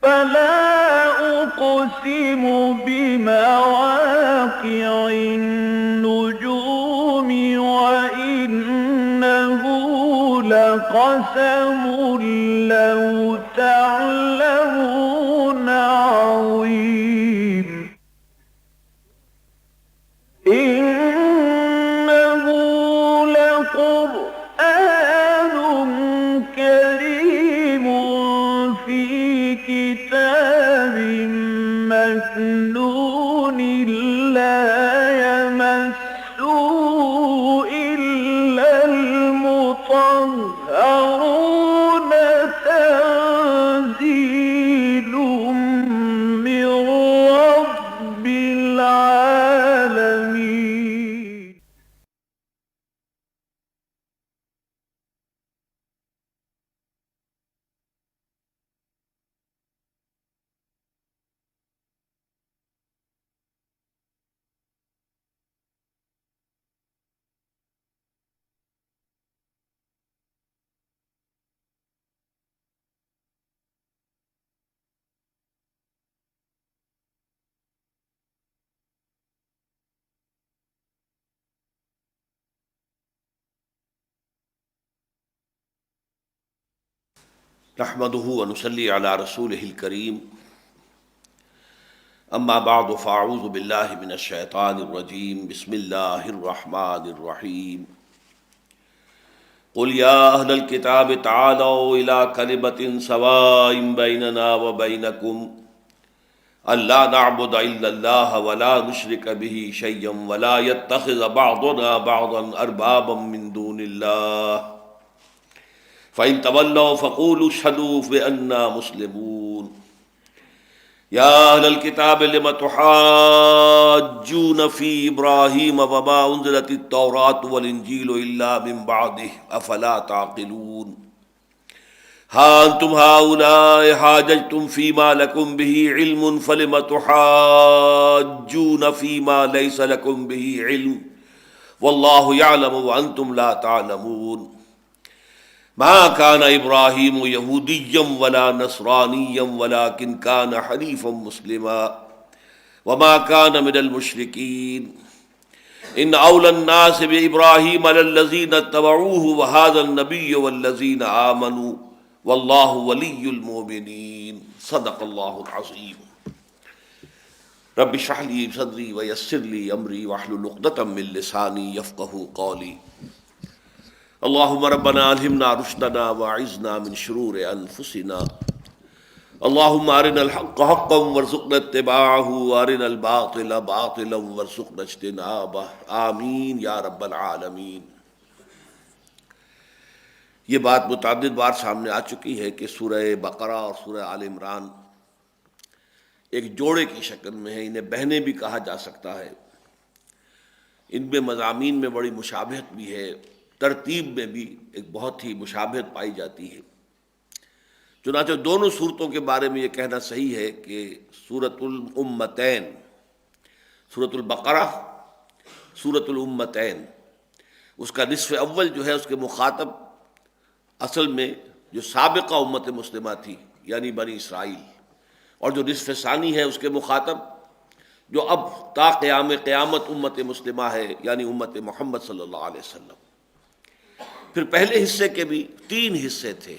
فلا أقسم بمواقع النجوم وإنه لقسم لو تعلمون عظيم إنه لقرآن كريم في كتاب مكنون لا يمسه إلا المطهرون تنزيل من رب العالمين. نحمده ونصلي على رسوله الكريم اما بعد فاعوذ بالله من الشیطان الرجیم بسم اللہ الرحمن الرحیم قل یا اہل الکتاب تعالوا الى کلمۃ سواء بیننا وبینکم الا نعبد الا اللہ ولا نشرک به شیئا ولا يتخذ بعضنا بعضا اربابا من دون اللہ فَإِن تَوَلَّوْا فَقُولُوا اشْهَدُوا بِأَنَّا مُسْلِمُونَ يَا أَهْلَ الْكِتَابِ لِمَ تُحَاجُّونَ فِي إِبْرَاهِيمَ وَمَا أُنزِلَتِ التَّوْرَاةُ وَالْإِنْجِيلُ إِلَّا مِن بَعْدِهِ أَفَلَا تَعْقِلُونَ هَا أَنْتُمْ هَؤُلَاءِ حَاجَجْتُمْ فِيمَا لَكُمْ بِهِ عِلْمٌ فَلِمَ تُحَاجُّونَ فِيمَا لَيْسَ لَكُمْ بِهِ عِلْمٌ وَاللَّهُ يَعْلَمُ وَأَنْتُمْ لَا تَعْلَمُونَ ما كان ابراہیم یہودیا ولا نصرانیا ولكن كان حنیفا مسلما وما كان من المشرکین ان اولى الناس بابراہیم للذین اتبعوه وهذا النبی والذین آمنوا واللہ ولی المؤمنین صدق اللہ العظیم رب اشرح لي صدری ویسر لي امری واحلل عقدۃ من لسانی یفقهوا قولی اللہم ربنا الہمنا رشدنا واعذنا من شرور انفسنا اللہم ارنا الحق حقا وارزقنا اتباعہ وارنا الباطل باطلا وارزقنا اجتنابہ آمین یا رب العالمین۔ یہ بات متعدد بار سامنے آ چکی ہے کہ سورہ بقرہ اور سورہ آل عمران ایک جوڑے کی شکل میں ہے، انہیں بہنیں بھی کہا جا سکتا ہے۔ ان میں مضامین میں بڑی مشابہت بھی ہے، ترتیب میں بھی ایک بہت ہی مشابہت پائی جاتی ہے۔ چنانچہ دونوں صورتوں کے بارے میں یہ کہنا صحیح ہے کہ سورۃ الامتین، سورۃ البقرہ، سورۃ الامتین، اس کا نصف اول جو ہے اس کے مخاطب اصل میں جو سابقہ امت مسلمہ تھی یعنی بنی اسرائیل، اور جو نصف ثانی ہے اس کے مخاطب جو اب تا قیام قیامت امت مسلمہ ہے یعنی امت محمد صلی اللہ علیہ وسلم۔ پھر پہلے حصے کے بھی 3 حصے تھے،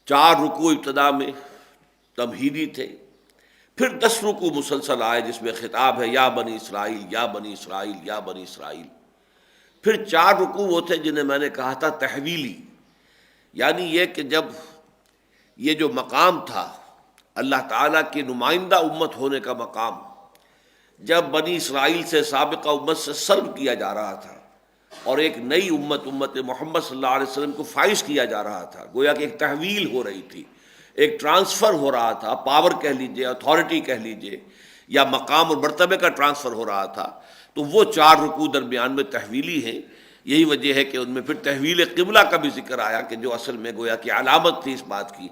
4 رکوع ابتدا میں تمہیدی تھے، پھر 10 رکوع مسلسل آئے جس میں خطاب ہے یا بنی اسرائیل یا بنی اسرائیل یا بنی اسرائیل۔ پھر 4 رکوع وہ تھے جنہیں میں نے کہا تھا تحویلی، یعنی یہ کہ جب یہ جو مقام تھا اللہ تعالیٰ کی نمائندہ امت ہونے کا مقام، جب بنی اسرائیل سے سابقہ امت سے سلب کیا جا رہا تھا اور ایک نئی امت محمد صلی اللہ علیہ وسلم کو فائز کیا جا رہا تھا، گویا کہ ایک تحویل ہو رہی تھی، ایک ٹرانسفر ہو رہا تھا، پاور کہہ لیجئے، اتھارٹی کہہ لیجئے، یا مقام اور مرتبے کا ٹرانسفر ہو رہا تھا، تو وہ 4 رکوع درمیان میں تحویلی ہیں۔ یہی وجہ ہے کہ ان میں پھر تحویل قبلہ کا بھی ذکر آیا کہ جو اصل میں گویا کہ علامت تھی اس بات کی،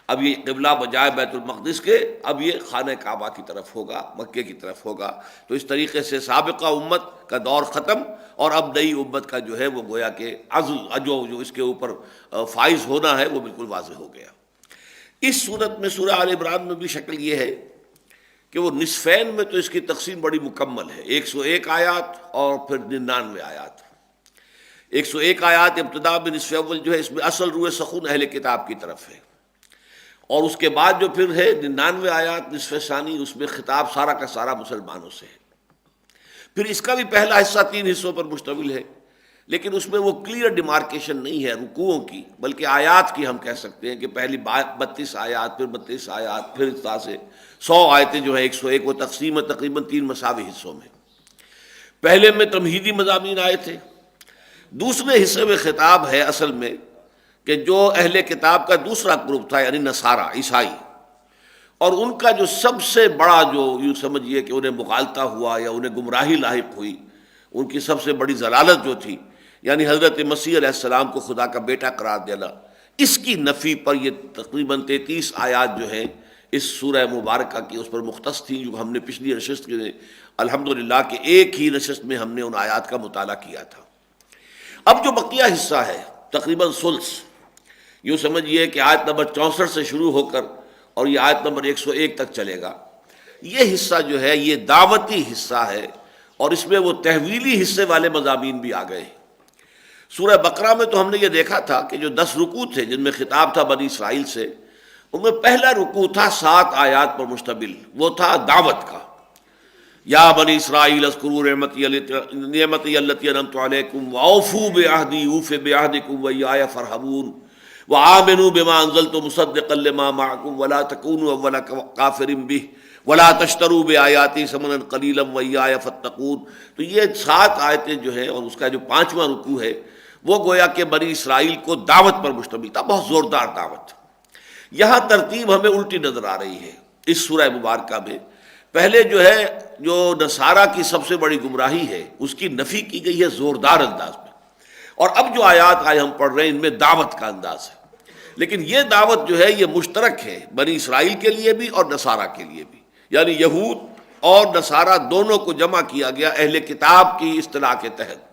اب یہ قبلہ بجائے بیت المقدس کے اب یہ خانہ کعبہ کی طرف ہوگا، مکے کی طرف ہوگا۔ تو اس طریقے سے سابقہ امت کا دور ختم اور اب نئی امت کا جو ہے وہ گویا کہ جو اس کے اوپر فائز ہونا ہے وہ بالکل واضح ہو گیا۔ اس صورت میں سورہ آل عمران میں بھی شکل یہ ہے کہ وہ نصفین میں تو اس کی تقسیم بڑی مکمل ہے، 101 آیات اور پھر 99 آیات۔ 101 آیات ابتدا میں نصف اول جو ہے اس میں اصل روح سخن اہل کتاب کی طرف ہے، اور اس کے بعد جو پھر ہے 99 آیات نصف ثانی، اس میں خطاب سارا کا سارا مسلمانوں سے ہے۔ پھر اس کا بھی پہلا حصہ 3 حصوں پر مشتمل ہے، لیکن اس میں وہ کلیئر ڈیمارکیشن نہیں ہے رکوعوں کی، بلکہ آیات کی ہم کہہ سکتے ہیں کہ پہلی 32 آیات، پھر 32 آیات، پھر اس طرح سے 100 آیتیں جو ہیں 101، وہ تقسیم ہے تقریباً 3 مساوی حصوں میں۔ پہلے میں تمہیدی مضامین آئے تھے، دوسرے حصے میں خطاب ہے اصل میں کہ جو اہل کتاب کا دوسرا گروپ تھا، یعنی نصارہ، عیسائی، اور ان کا جو سب سے بڑا جو یوں سمجھیے کہ انہیں مغالطہ ہوا یا انہیں گمراہی لاحق ہوئی، ان کی سب سے بڑی ضلالت جو تھی، یعنی حضرت مسیح علیہ السلام کو خدا کا بیٹا قرار دینا، اس کی نفی پر یہ تقریباً 33 آیات جو ہیں اس سورہ مبارکہ کی اس پر مختص تھیں، جو ہم نے پچھلی نشست میں الحمدللہ کہ ایک ہی نشست میں ہم نے ان آیات کا مطالعہ کیا تھا۔ اب جو بقیہ حصہ ہے تقریباً ثلث، یوں سمجھیے کہ آیت نمبر 64 سے شروع ہو کر اور یہ آیت نمبر 101 تک چلے گا، یہ حصہ جو ہے یہ دعوتی حصہ ہے، اور اس میں وہ تحویلی حصے والے مضامین بھی آ گئے۔ سورہ بقرہ میں تو ہم نے یہ دیکھا تھا کہ جو 10 رکوع تھے جن میں خطاب تھا بنی اسرائیل سے، ان میں پہلا رکوع تھا 7 آیات پر مشتمل، وہ تھا دعوت کا۔ یا بنی اسرائیل اذکروا نعمتی التی انعمت علیکم واوفوا بعہدی اوف بعہدکم وایای فارہبون وآمنوا بما انزلت مصدقا لما معکم ولا تکونوا اول کافر بہ ولا تشتروا بآیاتی ثمنا قلیلا وایای فاتقون۔ تو یہ 7 آیتیں جو ہیں، اور اس کا جو 5واں رکوع ہے وہ گویا کہ بنی اسرائیل کو دعوت پر مشتمل تھا، بہت زوردار دعوت۔ یہاں ترتیب ہمیں الٹی نظر آ رہی ہے اس سورہ مبارکہ میں۔ پہلے جو ہے جو نصارہ کی سب سے بڑی گمراہی ہے اس کی نفی کی گئی ہے زوردار انداز میں، اور اب جو آیات آئے ہم پڑھ رہے ہیں ان میں دعوت کا انداز ہے، لیکن یہ دعوت جو ہے یہ مشترک ہے بنی اسرائیل کے لیے بھی اور نصارہ کے لیے بھی، یعنی یہود اور نصارہ دونوں کو جمع کیا گیا اہل کتاب کی اصطلاح کے تحت۔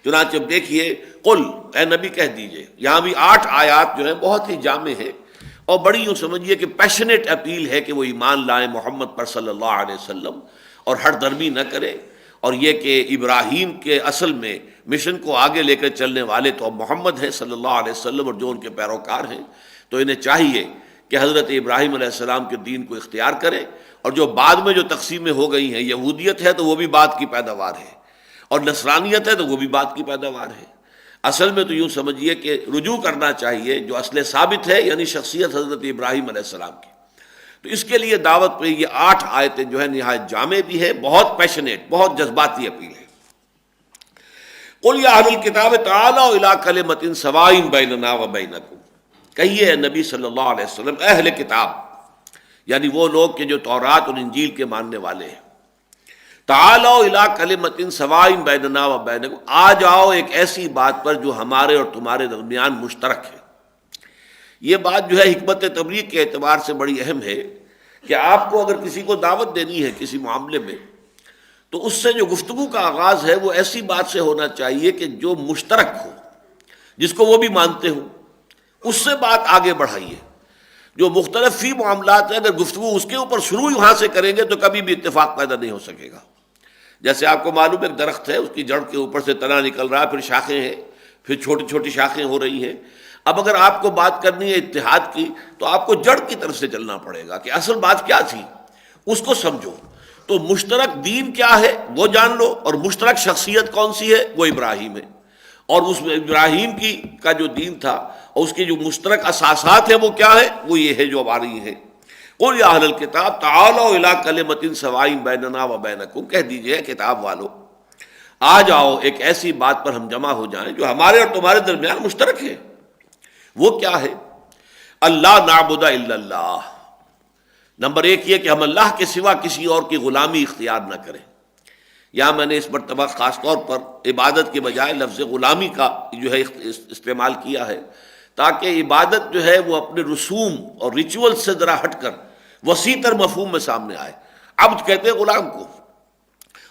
چنانچہ اب دیکھیے، قل، اے نبی کہہ دیجئے، یہاں بھی 8 آیات جو ہیں بہت ہی جامع ہیں اور بڑی یوں سمجھیے کہ پیشنیٹ اپیل ہے کہ وہ ایمان لائیں محمد پر صلی اللہ علیہ وسلم اور ہر درمی نہ کرے، اور یہ کہ ابراہیم کے اصل میں مشن کو آگے لے کر چلنے والے تو اب محمد ہیں صلی اللہ علیہ وسلم، اور جو ان کے پیروکار ہیں تو انہیں چاہیے کہ حضرت ابراہیم علیہ السلام کے دین کو اختیار کریں، اور جو بعد میں جو تقسیمیں ہو گئی ہیں، یہودیت ہے تو وہ بھی بات کی پیداوار ہے، اور نصرانیت ہے تو وہ بھی بات کی پیداوار ہے۔ اصل میں تو یوں سمجھیے کہ رجوع کرنا چاہیے جو اصل ثابت ہے، یعنی شخصیت حضرت ابراہیم علیہ السلام کی۔ تو اس کے لیے دعوت پہ یہ 8 آیتیں جو ہے نہایت جامع بھی ہے، بہت پیشنیٹ، بہت جذباتی اپیل ہے۔ قل یا اہل الکتاب تعالوا الی کلمۃ سواء بیننا وبینکم، کہیے اے نبی صلی اللہ علیہ وسلم، اہل کتاب یعنی وہ لوگ کہ جو تورات اور انجیل کے ماننے والے ہیں، تعالوا الی کلمۃ سواء بیننا وبینکم، آ جاؤ ایک ایسی بات پر جو ہمارے اور تمہارے درمیان مشترک ہے۔ یہ بات جو ہے حکمت تبلیغ کے اعتبار سے بڑی اہم ہے کہ آپ کو اگر کسی کو دعوت دینی ہے کسی معاملے میں، تو اس سے جو گفتگو کا آغاز ہے وہ ایسی بات سے ہونا چاہیے کہ جو مشترک ہو، جس کو وہ بھی مانتے ہوں، اس سے بات آگے بڑھائیے۔ جو مختلف فی معاملات ہیں، اگر گفتگو اس کے اوپر شروع وہاں سے کریں گے تو کبھی بھی اتفاق پیدا نہیں ہو سکے گا۔ جیسے آپ کو معلوم ہے ایک درخت ہے، اس کی جڑ کے اوپر سے تنا نکل رہا ہے، پھر شاخیں ہیں، پھر چھوٹی چھوٹی شاخیں ہو رہی ہیں۔ اب اگر آپ کو بات کرنی ہے اتحاد کی تو آپ کو جڑ کی طرف سے چلنا پڑے گا کہ اصل بات کیا تھی، اس کو سمجھو۔ تو مشترک دین کیا ہے وہ جان لو، اور مشترک شخصیت کون سی ہے، وہ ابراہیم ہے، اور اس میں ابراہیم کی کا جو دین تھا اور اس کے جو مشترک اساسات ہیں وہ کیا ہے، وہ یہ ہے جو اب آ رہی ہیں۔ قل یا اہل الکتاب تعالوا الی کلمۃ سواء بیننا وبینکم، کہہ دیجئے کتاب والو، آ جاؤ ایک ایسی بات پر ہم جمع ہو جائیں جو ہمارے اور تمہارے درمیان مشترک ہے۔ وہ کیا ہے؟ اللہ نعبد الا اللہ، نمبر 1 یہ کہ ہم اللہ کے سوا کسی اور کی غلامی اختیار نہ کریں۔ یہاں میں نے اس مرتبہ خاص طور پر عبادت کے بجائے لفظ غلامی کا جو ہے استعمال کیا ہے، تاکہ عبادت جو ہے وہ اپنے رسوم اور ریچول سے ذرا ہٹ کر وسیع تر مفہوم میں سامنے آئے۔ عبد کہتے ہیں غلام کو،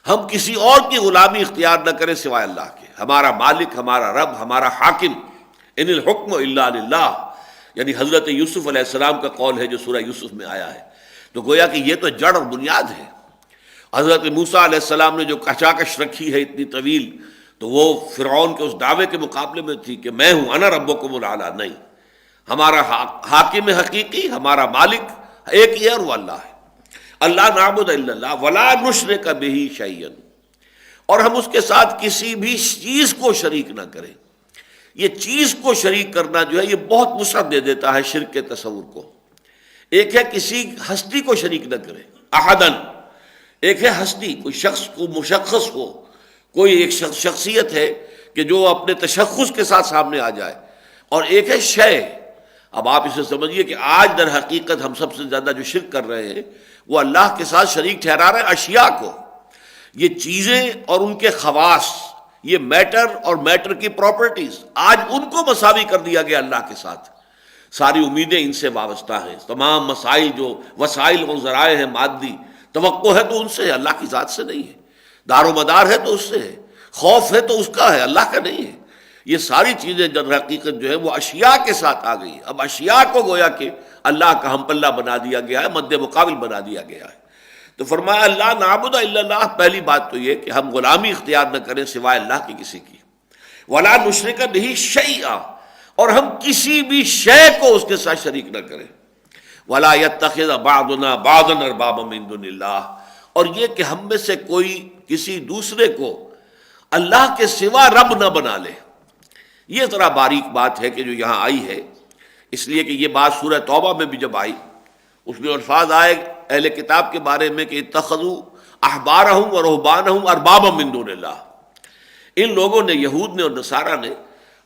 ہم کسی اور کی غلامی اختیار نہ کریں سوائے اللہ کے۔ ہمارا مالک، ہمارا رب، ہمارا حاکم، ان الحکم الا للہ، یعنی حضرت یوسف علیہ السلام کا قول ہے جو سورہ یوسف میں آیا ہے. تو گویا کہ یہ تو جڑ اور بنیاد ہے. حضرت موسیٰ علیہ السلام نے جو کشاکش رکھی ہے اتنی طویل، تو وہ فرعون کے اس دعوے کے مقابلے میں تھی کہ میں ہوں انا ربکم الاعلی. نہیں، ہمارا حاکم حقیقی، ہمارا مالک ایک ہی ہے اور وہ اللہ ہے. اللہ نعبد الا اللہ ولا نشرک بہ شیئا، اور ہم اس کے ساتھ کسی بھی چیز کو شریک نہ کریں. یہ چیز کو شریک کرنا جو ہے یہ بہت وسعت دے دیتا ہے شرک کے تصور کو. ایک ہے کسی ہستی کو شریک نہ کرے، احدن. ایک ہے ہستی، کوئی شخص کو مشخص ہو، کوئی ایک شخصیت ہے کہ جو اپنے تشخص کے ساتھ سامنے آ جائے. اور ایک ہے شے. اب آپ اسے سمجھیے کہ آج در حقیقت ہم سب سے زیادہ جو شرک کر رہے ہیں وہ اللہ کے ساتھ شریک ٹھہرا رہے ہیں اشیاء کو. یہ چیزیں اور ان کے خواص، یہ میٹر اور میٹر کی پراپرٹیز، آج ان کو مساوی کر دیا گیا اللہ کے ساتھ. ساری امیدیں ان سے وابستہ ہیں. تمام مسائل جو وسائل و ذرائع ہیں مادی، توقع ہے تو ان سے ہے، اللہ کی ذات سے نہیں ہے. دار و مدار ہے تو اس سے ہے، خوف ہے تو اس کا ہے، اللہ کا نہیں ہے. یہ ساری چیزیں در حقیقت جو ہے وہ اشیاء کے ساتھ آ گئی. اب اشیاء کو گویا کہ اللہ کا ہم پلہ بنا دیا گیا ہے، مد مقابل بنا دیا گیا ہے. تو فرمایا اللہ نعبد الا اللہ. پہلی بات تو یہ کہ ہم غلامی اختیار نہ کریں سوائے اللہ کی کسی کی. ولا نشرک بہ شیئا، اور ہم کسی بھی شے کو اس کے ساتھ شریک نہ کریں. ولا یتخذ بعضنا بعضا اربابا من دون اللہ، اور یہ کہ ہم میں سے کوئی کسی دوسرے کو اللہ کے سوا رب نہ بنا لے. یہ ذرا باریک بات ہے کہ جو یہاں آئی ہے، اس لیے کہ یہ بات سورہ توبہ میں بھی جب آئی اس میں الفاظ آئے اہل کتاب کے بارے میں کہ اتخذوا احبارہم ورہبانہم اربابا من دون اللہ. ان لوگوں نے، یہود نے اور نصارہ نے،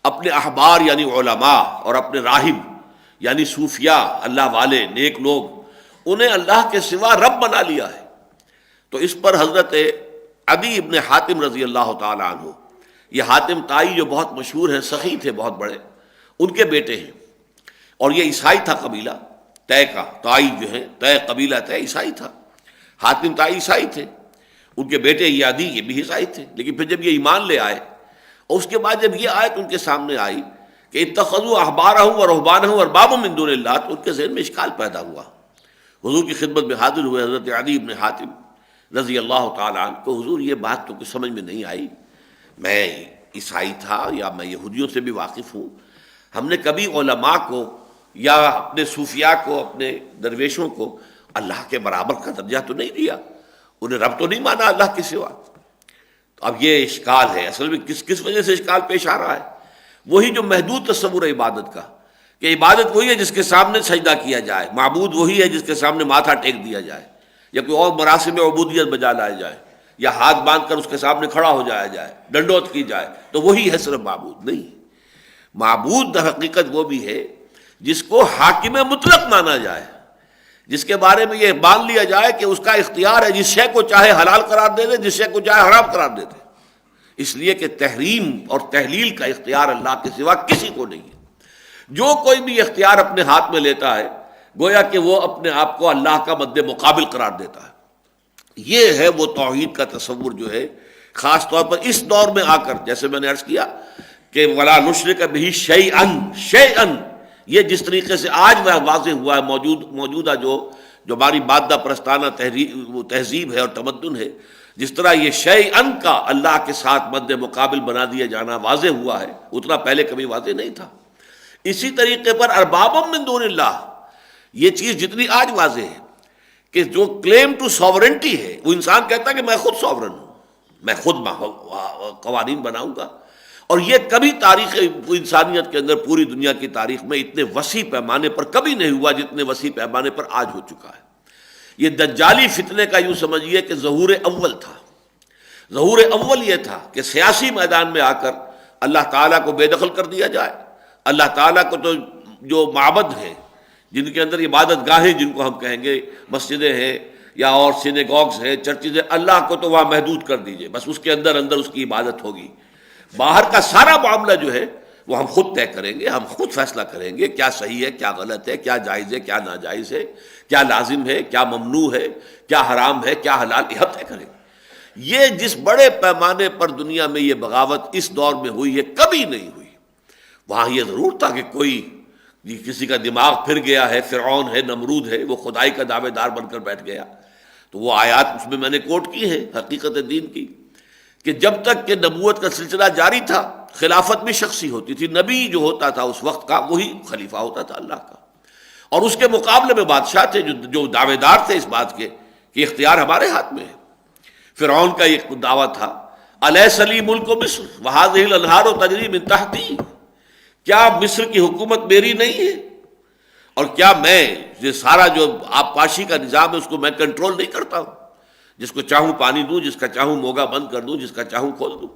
اپنے احبار یعنی علماء اور اپنے راہب یعنی صوفیاء، اللہ والے نیک لوگ، انہیں اللہ کے سوا رب بنا لیا ہے. تو اس پر حضرت عدی ابن حاتم رضی اللہ تعالی عنہ، یہ حاتم تائی جو بہت مشہور ہیں، سخی تھے بہت بڑے، ان کے بیٹے ہیں. اور یہ عیسائی تھا قبیلہ طے کا. تائی جو ہے طے قبیلہ طے عیسائی تھا. حاتم تائی عیسائی تھے، ان کے بیٹے یہ عدی یہ بھی عیسائی تھے. لیکن پھر جب یہ ایمان لے آئے اور اس کے بعد جب یہ آیت ان کے سامنے آئی کہ اتخذوا احبارہم ورہبانہم اربابا من دون اللہ، تو ان کے ذہن میں اشکال پیدا ہوا. حضور کی خدمت میں حاضر ہوئے حضرت عدی ابن حاتم رضی اللہ تعالیٰ عنہ کو. حضور یہ بات تو کچھ سمجھ میں نہیں آئی، میں عیسائی تھا یا میں یہودیوں سے بھی واقف ہوں، ہم نے کبھی علماء کو یا اپنے صوفیاء کو، اپنے درویشوں کو اللہ کے برابر کا درجہ تو نہیں دیا، انہیں رب تو نہیں مانا اللہ کے سوا. تو اب یہ اشکال ہے. اصل میں کس وجہ سے اشکال پیش آ رہا ہے؟ وہی جو محدود تصور ہے عبادت کا، کہ عبادت وہی ہے جس کے سامنے سجدہ کیا جائے، معبود وہی ہے جس کے سامنے ماتھا ٹیک دیا جائے، یا کوئی اور مراسم عبودیت بجا لایا جائے، یا ہاتھ باندھ کر اس کے سامنے کھڑا ہو جایا جائے، ڈنڈوت کی جائے، تو وہی ہے صرف معبود. نہیں، معبود در حقیقت وہ بھی ہے جس کو حاکم مطلق مانا جائے، جس کے بارے میں یہ مان لیا جائے کہ اس کا اختیار ہے، جس شے کو چاہے حلال قرار دے دے، جس شے کو چاہے حرام قرار دے دے. اس لیے کہ تحریم اور تحلیل کا اختیار اللہ کے سوا کسی کو نہیں ہے. جو کوئی بھی اختیار اپنے ہاتھ میں لیتا ہے گویا کہ وہ اپنے آپ کو اللہ کا مد مقابل قرار دیتا ہے. یہ ہے وہ توحید کا تصور جو ہے خاص طور پر اس دور میں آ کر، جیسے میں نے عرض کیا کہ ولا نشرک بہ شیئا، شیئا یہ جس طریقے سے آج وہ واضح ہوا ہے، موجودہ جو ہماری مادہ پرستانہ تہذیب ہے اور تمدن ہے، جس طرح یہ شیئا کا اللہ کے ساتھ مد مقابل بنا دیا جانا واضح ہوا ہے، اتنا پہلے کبھی واضح نہیں تھا. اسی طریقے پر اربابا من دون اللہ، یہ چیز جتنی آج واضح ہے کہ جو کلیم ٹو ساورنٹی ہے، وہ انسان کہتا ہے کہ میں خود ساورن ہوں، میں خود قوانین بناؤں گا. اور یہ کبھی تاریخ انسانیت کے اندر، پوری دنیا کی تاریخ میں اتنے وسیع پیمانے پر کبھی نہیں ہوا جتنے وسیع پیمانے پر آج ہو چکا ہے. یہ دجالی فتنے کا یوں سمجھیے کہ ظہور اول تھا. ظہور اول یہ تھا کہ سیاسی میدان میں آ کر اللہ تعالیٰ کو بے دخل کر دیا جائے. اللہ تعالیٰ کو تو جو معبد ہیں، جن کے اندر عبادت گاہیں جن کو ہم کہیں گے، مسجدیں ہیں یا اور سینیگوگز ہیں، چرچز ہیں، اللہ کو تو وہاں محدود کر دیجئے، بس اس کے اندر اس کی عبادت ہوگی. باہر کا سارا معاملہ جو ہے وہ ہم خود طے کریں گے، ہم خود فیصلہ کریں گے کیا صحیح ہے، کیا غلط ہے، کیا جائز ہے، کیا ناجائز ہے، کیا لازم ہے، کیا ممنوع ہے، کیا حرام ہے، کیا حلال، یہ طے کریں گے. یہ جس بڑے پیمانے پر دنیا میں یہ بغاوت اس دور میں ہوئی ہے کبھی نہیں ہوئی. وہاں یہ ضرور تھا کہ کوئی یہ کسی کا دماغ پھر گیا ہے، فرعون ہے، نمرود ہے، وہ خدائی کا دعوے دار بن کر بیٹھ گیا. تو وہ آیات اس میں میں نے کوٹ کی ہیں حقیقت دین کی، کہ جب تک کہ نبوت کا سلسلہ جاری تھا خلافت بھی شخصی ہوتی تھی. نبی جو ہوتا تھا اس وقت کا وہی خلیفہ ہوتا تھا اللہ کا، اور اس کے مقابلے میں بادشاہ تھے جو دعوے دار تھے اس بات کے کہ اختیار ہمارے ہاتھ میں ہے. فرعون کا ایک دعویٰ تھا الیس لی ملک مصر وہذہ الانہار تجری من تحتی، کیا مصر کی حکومت میری نہیں ہے، اور کیا میں یہ سارا جو آبپاشی کا نظام ہے اس کو میں کنٹرول نہیں کرتا ہوں، جس کو چاہوں پانی دوں، جس کا چاہوں موگا بند کر دوں، جس کا چاہوں کھول دوں،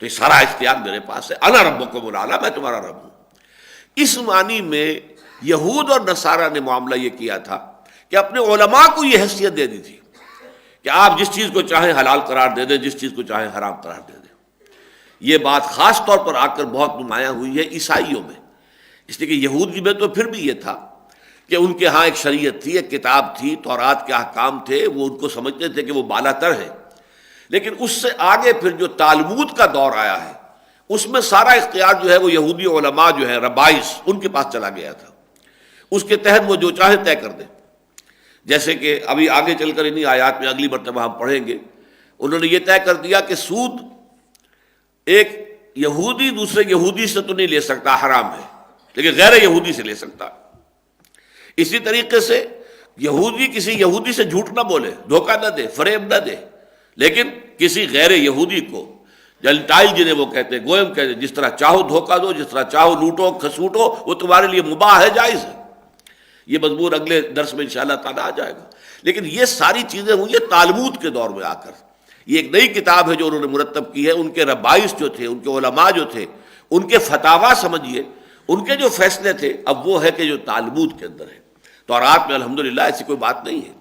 تو یہ سارا اختیار میرے پاس ہے. انا ربکم الاعلی، میں تمہارا رب ہوں. اس معنی میں یہود اور نصارہ نے معاملہ یہ کیا تھا کہ اپنے علماء کو یہ حیثیت دے دی تھی کہ آپ جس چیز کو چاہیں حلال قرار دے دیں، جس چیز کو چاہیں حرام قرار دے دیں. یہ بات خاص طور پر آ کر بہت نمایاں ہوئی ہے عیسائیوں میں، اس لیے کہ یہودی میں تو پھر بھی یہ تھا کہ ان کے ہاں ایک شریعت تھی، ایک کتاب تھی، تورات کے احکام تھے، وہ ان کو سمجھتے تھے کہ وہ بالا تر ہے. لیکن اس سے آگے پھر جو تالمود کا دور آیا ہے اس میں سارا اختیار جو ہے وہ یہودی علماء جو ہے ربائس ان کے پاس چلا گیا تھا. اس کے تحت وہ جو چاہے طے کر دیں. جیسے کہ ابھی آگے چل کر انہی آیات میں اگلی مرتبہ ہم پڑھیں گے، انہوں نے یہ طے کر دیا کہ سود ایک یہودی دوسرے یہودی سے تو نہیں لے سکتا، حرام ہے، لیکن غیر یہودی سے لے سکتا. اسی طریقے سے یہودی کسی یہودی سے جھوٹ نہ بولے، دھوکہ نہ دے، فریب نہ دے، لیکن کسی غیر یہودی کو جنٹائل جنہیں وہ کہتے ہیں، گوئم کہتے ہیں، جس طرح چاہو دھوکہ دو، جس طرح چاہو لوٹو کھسوٹو، وہ تمہارے لیے مباح ہے، جائز ہے. یہ مضمون اگلے درس میں انشاءاللہ تعالیٰ آ جائے گا. لیکن یہ ساری چیزیں ہوئی ہیں تالمود کے دور میں آ کر. یہ ایک نئی کتاب ہے جو انہوں نے مرتب کی ہے. ان کے ربائس جو تھے، ان کے علماء جو تھے، ان کے فتاوا سمجھیے، ان کے جو فیصلے تھے، اب وہ ہے کہ جو تالمود کے اندر ہے. تورات میں الحمدللہ ایسی کوئی بات نہیں ہے.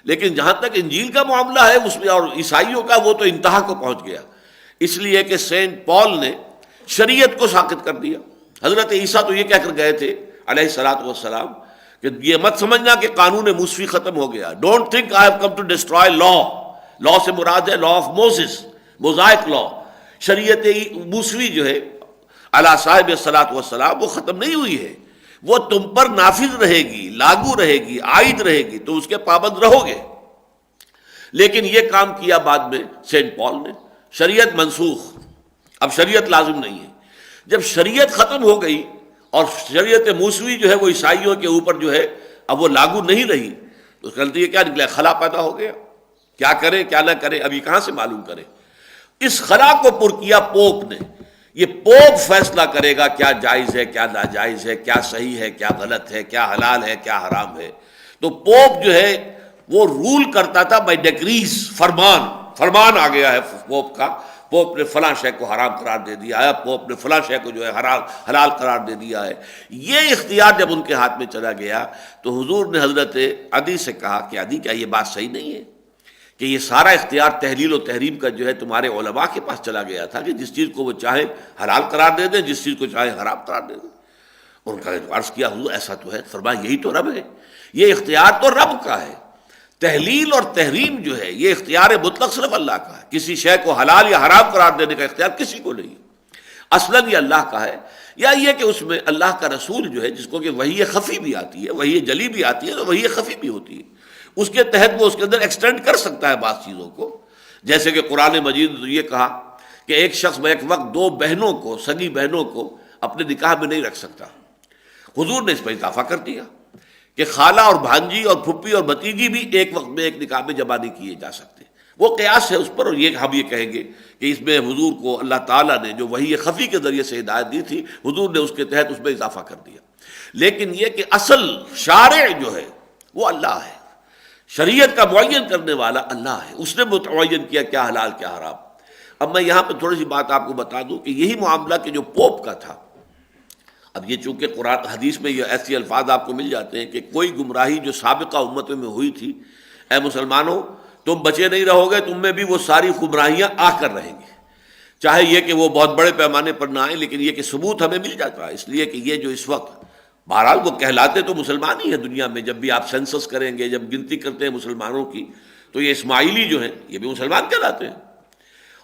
لیکن جہاں تک انجیل کا معاملہ ہے اس میں اور عیسائیوں کا، وہ تو انتہا کو پہنچ گیا، اس لیے کہ سینٹ پال نے شریعت کو ساقط کر دیا. حضرت عیسیٰ تو یہ کہہ کر گئے تھے علیہ الصلوۃ والسلام کہ یہ مت سمجھنا کہ قانون موسوی ختم ہو گیا. Don't think I have come to destroy law. Law سے مراد ہے لا آف موسیس، موزائک لا. شریعت موسوی جو ہے علی صاحب الصلوۃ والسلام وہ ختم نہیں ہوئی ہے، وہ تم پر نافذ رہے گی، لاگو رہے گی، عائد رہے گی، تم اس کے پابند رہو گے. لیکن یہ کام کیا بعد میں سینٹ پال نے، شریعت منسوخ، اب شریعت لازم نہیں ہے. جب شریعت ختم ہو گئی اور شریعت موسوی جو ہے وہ عیسائیوں کے اوپر جو ہے اب وہ لاگو نہیں رہی، تو اس کا نتیجہ کیا نکلا؟ خلا پیدا ہو گیا. کیا کرے کیا نہ کرے ابھی کہاں سے معلوم کرے. اس خلا کو پر کیا پوپ نے. یہ پوپ فیصلہ کرے گا کیا جائز ہے، کیا ناجائز ہے، کیا صحیح ہے، کیا غلط ہے، کیا حلال ہے، کیا حرام ہے. تو پوپ جو ہے وہ رول کرتا تھا بائی ڈیکریز، فرمان آ گیا ہے پوپ کا. پوپ نے فلاں شے کو حرام قرار دے دیا ہے، پوپ نے فلاں شے کو جو ہے حلال قرار دے دیا ہے. یہ اختیار جب ان کے ہاتھ میں چلا گیا تو حضور نے حضرت عدی سے کہا کہ عدی کیا یہ بات صحیح نہیں ہے کہ یہ سارا اختیار تحلیل و تحریم کا جو ہے تمہارے علماء کے پاس چلا گیا تھا کہ جس چیز کو وہ چاہے حلال قرار دے دیں، جس چیز کو چاہے حرام قرار دے دیں. ان کا عرض کیا حضور ایسا تو ہے. فرمایا یہی تو رب ہے، یہ اختیار تو رب کا ہے. تحلیل اور تحریم جو ہے یہ اختیار مطلق صرف اللہ کا ہے. کسی شے کو حلال یا حرام قرار دینے کا اختیار کسی کو نہیں. اصلاً یہ اللہ کا ہے، یا یہ کہ اس میں اللہ کا رسول جو ہے جس کو کہ وحی خفی بھی آتی ہے، وحی جلی بھی آتی ہے، تو وحی خفی بھی ہوتی ہے، اس کے تحت وہ اس کے اندر ایکسٹینڈ کر سکتا ہے بعض چیزوں کو. جیسے کہ قرآن مجید نے یہ کہا کہ ایک شخص ایک وقت دو بہنوں کو، سگی بہنوں کو اپنے نکاح میں نہیں رکھ سکتا. حضور نے اس پر اضافہ کر دیا کہ خالہ اور بھانجی اور پھپھی اور بھتیجی بھی ایک وقت میں ایک نکاح میں جمع نہیں کیے جا سکتے. وہ قیاس ہے اس پر، اور یہ ہم یہ کہیں گے کہ اس میں حضور کو اللہ تعالیٰ نے جو وحی خفی کے ذریعے سے ہدایت دی تھی، حضور نے اس کے تحت اس میں اضافہ کر دیا. لیکن یہ کہ اصل شارع جو ہے وہ اللہ ہے، شریعت کا معین کرنے والا اللہ ہے، اس نے متعین کیا کیا حلال کیا حرام. اب میں یہاں پہ تھوڑی سی بات آپ کو بتا دوں کہ یہی معاملہ کہ جو پوپ کا تھا، اب یہ چونکہ قرآن حدیث میں یہ ایسی الفاظ آپ کو مل جاتے ہیں کہ کوئی گمراہی جو سابقہ امتوں میں ہوئی تھی، اے مسلمانوں تم بچے نہیں رہو گے، تم میں بھی وہ ساری گمراہیاں آ کر رہیں گی. چاہے یہ کہ وہ بہت بڑے پیمانے پر نہ آئیں، لیکن یہ کہ ثبوت ہمیں مل جاتا ہے. اس لیے کہ یہ جو اس وقت بہرحال وہ کہلاتے تو مسلمان ہی ہیں دنیا میں. جب بھی آپ سینسس کریں گے، جب گنتی کرتے ہیں مسلمانوں کی، تو یہ اسماعیلی جو ہیں یہ بھی مسلمان کہلاتے ہیں.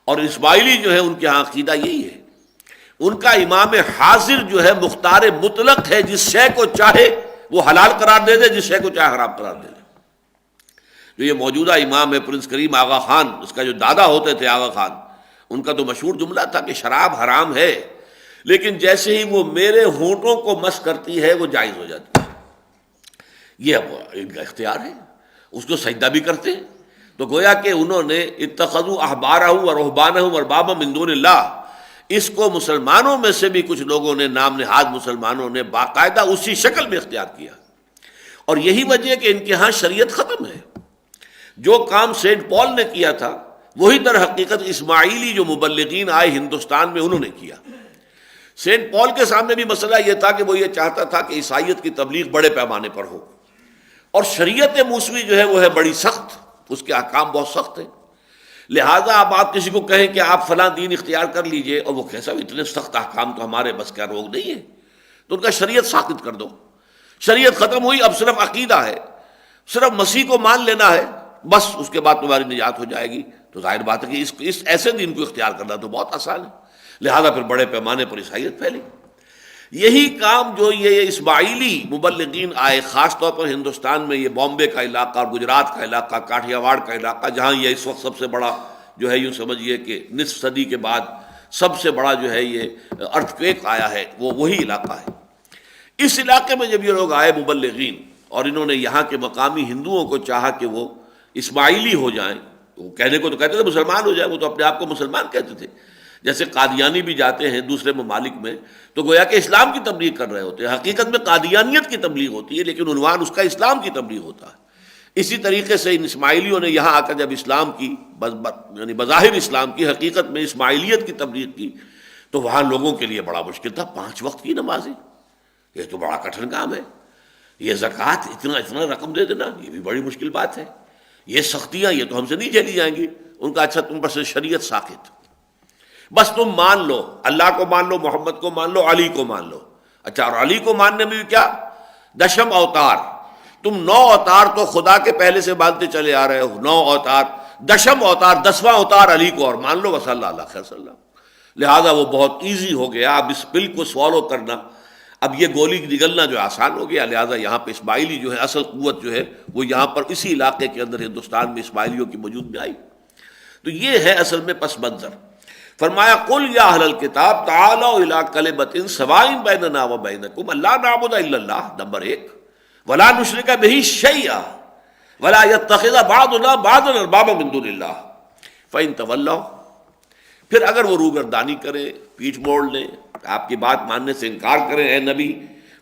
اور اسماعیلی جو ہے ان کے ہاں عقیدہ یہی ہے. ان کا امام حاضر جو ہے مختار مطلق ہے، جس شے کو چاہے وہ حلال قرار دے دے، جس شے کو چاہے حرام قرار دے دے۔ جو یہ موجودہ امام ہے پرنس کریم آغا خان، اس کا جو دادا ہوتے تھے آغا خان، ان کا تو مشہور جملہ تھا کہ شراب حرام ہے، لیکن جیسے ہی وہ میرے ہونٹوں کو مس کرتی ہے وہ جائز ہو جاتی ہے۔ یہ اب ان کا اختیار ہے، اس کو سجدہ بھی کرتے ہیں۔ تو گویا کہ انہوں نے اتخذوا احبارهم ورهبانهم اربابا من دون اللہ، اس کو مسلمانوں میں سے بھی کچھ لوگوں نے، نام نہاد مسلمانوں نے باقاعدہ اسی شکل میں اختیار کیا، اور یہی وجہ ہے کہ ان کے ہاں شریعت ختم ہے۔ جو کام سینٹ پال نے کیا تھا وہی در حقیقت اسماعیلی جو مبلغین آئے ہندوستان میں انہوں نے کیا۔ سینٹ پال کے سامنے بھی مسئلہ یہ تھا کہ وہ یہ چاہتا تھا کہ عیسائیت کی تبلیغ بڑے پیمانے پر ہو، اور شریعت موسوی جو ہے وہ ہے بڑی سخت، اس کے احکام بہت سخت ہیں، لہٰذا آپ کسی کو کہیں کہ آپ فلاں دین اختیار کر لیجئے، اور وہ کیسا اتنے سخت احکام تو ہمارے بس کا روگ نہیں ہے، تو ان کا شریعت ساقط کر دو۔ شریعت ختم ہوئی، اب صرف عقیدہ ہے، صرف مسیح کو مان لینا ہے، بس اس کے بعد تمہاری نجات ہو جائے گی۔ تو ظاہر بات ہے کہ اس ایسے دین کو اختیار کرنا تو بہت آسان ہے، لہذا پھر بڑے پیمانے پر عیسائیت پھیلی۔ یہی کام جو یہ اسماعیلی مبلغین آئے، خاص طور پر ہندوستان میں یہ بامبے کا علاقہ اور گجرات کا علاقہ، کاٹھیا واڑ کا علاقہ، جہاں یہ اس وقت سب سے بڑا جو ہے، یوں سمجھیے کہ نصف صدی کے بعد سب سے بڑا جو ہے یہ ارتھ کویک آیا ہے، وہ وہی علاقہ ہے۔ اس علاقے میں جب یہ لوگ آئے مبلغین، اور انہوں نے یہاں کے مقامی ہندوؤں کو چاہا کہ وہ اسماعیلی ہو جائیں، وہ کہنے کو تو کہتے تھے مسلمان ہو جائیں، وہ تو اپنے آپ کو مسلمان کہتے تھے، جیسے قادیانی بھی جاتے ہیں دوسرے ممالک میں تو گویا کہ اسلام کی تبلیغ کر رہے ہوتے ہیں، حقیقت میں قادیانیت کی تبلیغ ہوتی ہے، لیکن عنوان اس کا اسلام کی تبلیغ ہوتا ہے۔ اسی طریقے سے ان اسماعیلیوں نے یہاں آ کر جب اسلام کی یعنی بظاہر اسلام کی، حقیقت میں اسماعیلیت کی تبلیغ کی، تو وہاں لوگوں کے لیے بڑا مشکل تھا۔ 5 وقت کی نمازیں، یہ تو بڑا کٹھن کام ہے، یہ زکوٰۃ اتنا رقم دے دینا، یہ بھی بڑی مشکل بات ہے، یہ سختیاں یہ تو ہم سے نہیں جھیلی جائیں گی۔ ان کا اچھا تم پر سے شریعت ساقط، بس تم مان لو، اللہ کو مان لو، محمد کو مان لو، علی کو مان لو۔ اچھا، اور علی کو ماننے میں بھی کیا؟ 10 اوتار، تم 9 اوتار تو خدا کے پہلے سے مانتے چلے آ رہے ہو، 9 اوتار، 10 اوتار، 10واں اوتار علی کو اور مان لو، وصلی اللہ خیر صلی اللہ۔ لہذا وہ بہت ایزی ہو گیا، اب اس پل کو سوالو کرنا، اب یہ گولی نگلنا جو آسان ہو گیا، لہذا یہاں پہ اسماعیلی جو ہے اصل قوت جو ہے وہ یہاں پر اسی علاقے کے اندر ہندوستان میں اسماعیلیوں کی موجود میں آئی۔ تو یہ ہے اصل میں پس منظر۔ فرمایا قل یا اہل الکتاب تعالوا الی کلمۃ سواء بیننا وبینکم الا نعبد الا اللہ، نمبر 1، ولا نشرک بہ شیئا ولا یتخذ بعضنا بعضا اربابا من دون اللہ فإن تولوا، پھر اگر وہ روگردانی کرے، پیٹھ موڑ لیں، آپ کی بات ماننے سے انکار کریں اے نبی،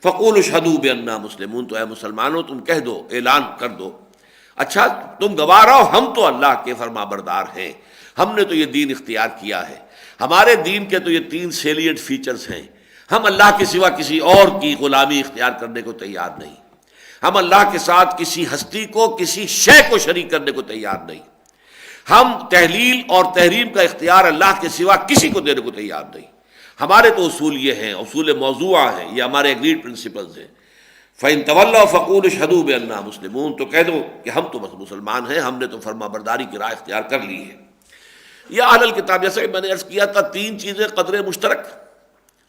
فقولوا اشہدوا بأننا مسلمون، تو اے مسلمانوں تم کہہ دو، اعلان کر دو، اچھا تم گواہ رہو ہم تو اللہ کے فرما بردار ہیں، ہم نے تو یہ دین اختیار کیا ہے، ہمارے دین کے تو یہ 3 سیلینٹ فیچرز ہیں، ہم اللہ کے سوا کسی اور کی غلامی اختیار کرنے کو تیار نہیں، ہم اللہ کے ساتھ کسی ہستی کو، کسی شے کو شریک کرنے کو تیار نہیں، ہم تحلیل اور تحریم کا اختیار اللہ کے سوا کسی کو دینے کو تیار نہیں، ہمارے تو اصول یہ ہیں، اصول موضوعہ ہیں، یہ ہمارے ایگریڈ پرنسپلز ہیں۔ فَإِن تَوَلَّوْا فَقُولُوا اشْهَدُوا بِأَنَّا مُسْلِمُونَ، تو کہہ دو کہ ہم تو بس مسلمان ہیں، ہم نے تو فرما برداری کی راہ اختیار کر لی ہے۔ یا اہل الکتاب، جیسا کہ میں نے عرض کیا تھا، 3 چیزیں قدر مشترک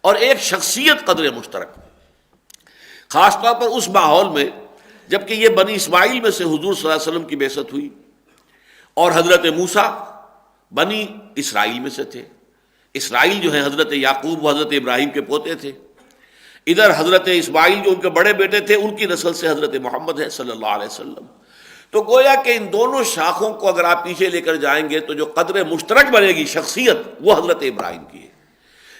اور ایک شخصیت قدر مشترک، خاص طور پر اس ماحول میں جبکہ یہ بنی اسماعیل میں سے حضور صلی اللہ علیہ وسلم کی بعثت ہوئی، اور حضرت موسیٰ بنی اسرائیل میں سے تھے، اسرائیل جو ہے حضرت یعقوب و حضرت ابراہیم کے پوتے تھے، ادھر حضرت اسماعیل جو ان کے بڑے بیٹے تھے ان کی نسل سے حضرت محمد ہے صلی اللہ علیہ وسلم۔ تو گویا کہ ان دونوں شاخوں کو اگر آپ پیچھے لے کر جائیں گے تو جو قدر مشترک بنے گی شخصیت، وہ حضرت ابراہیم کی ہے۔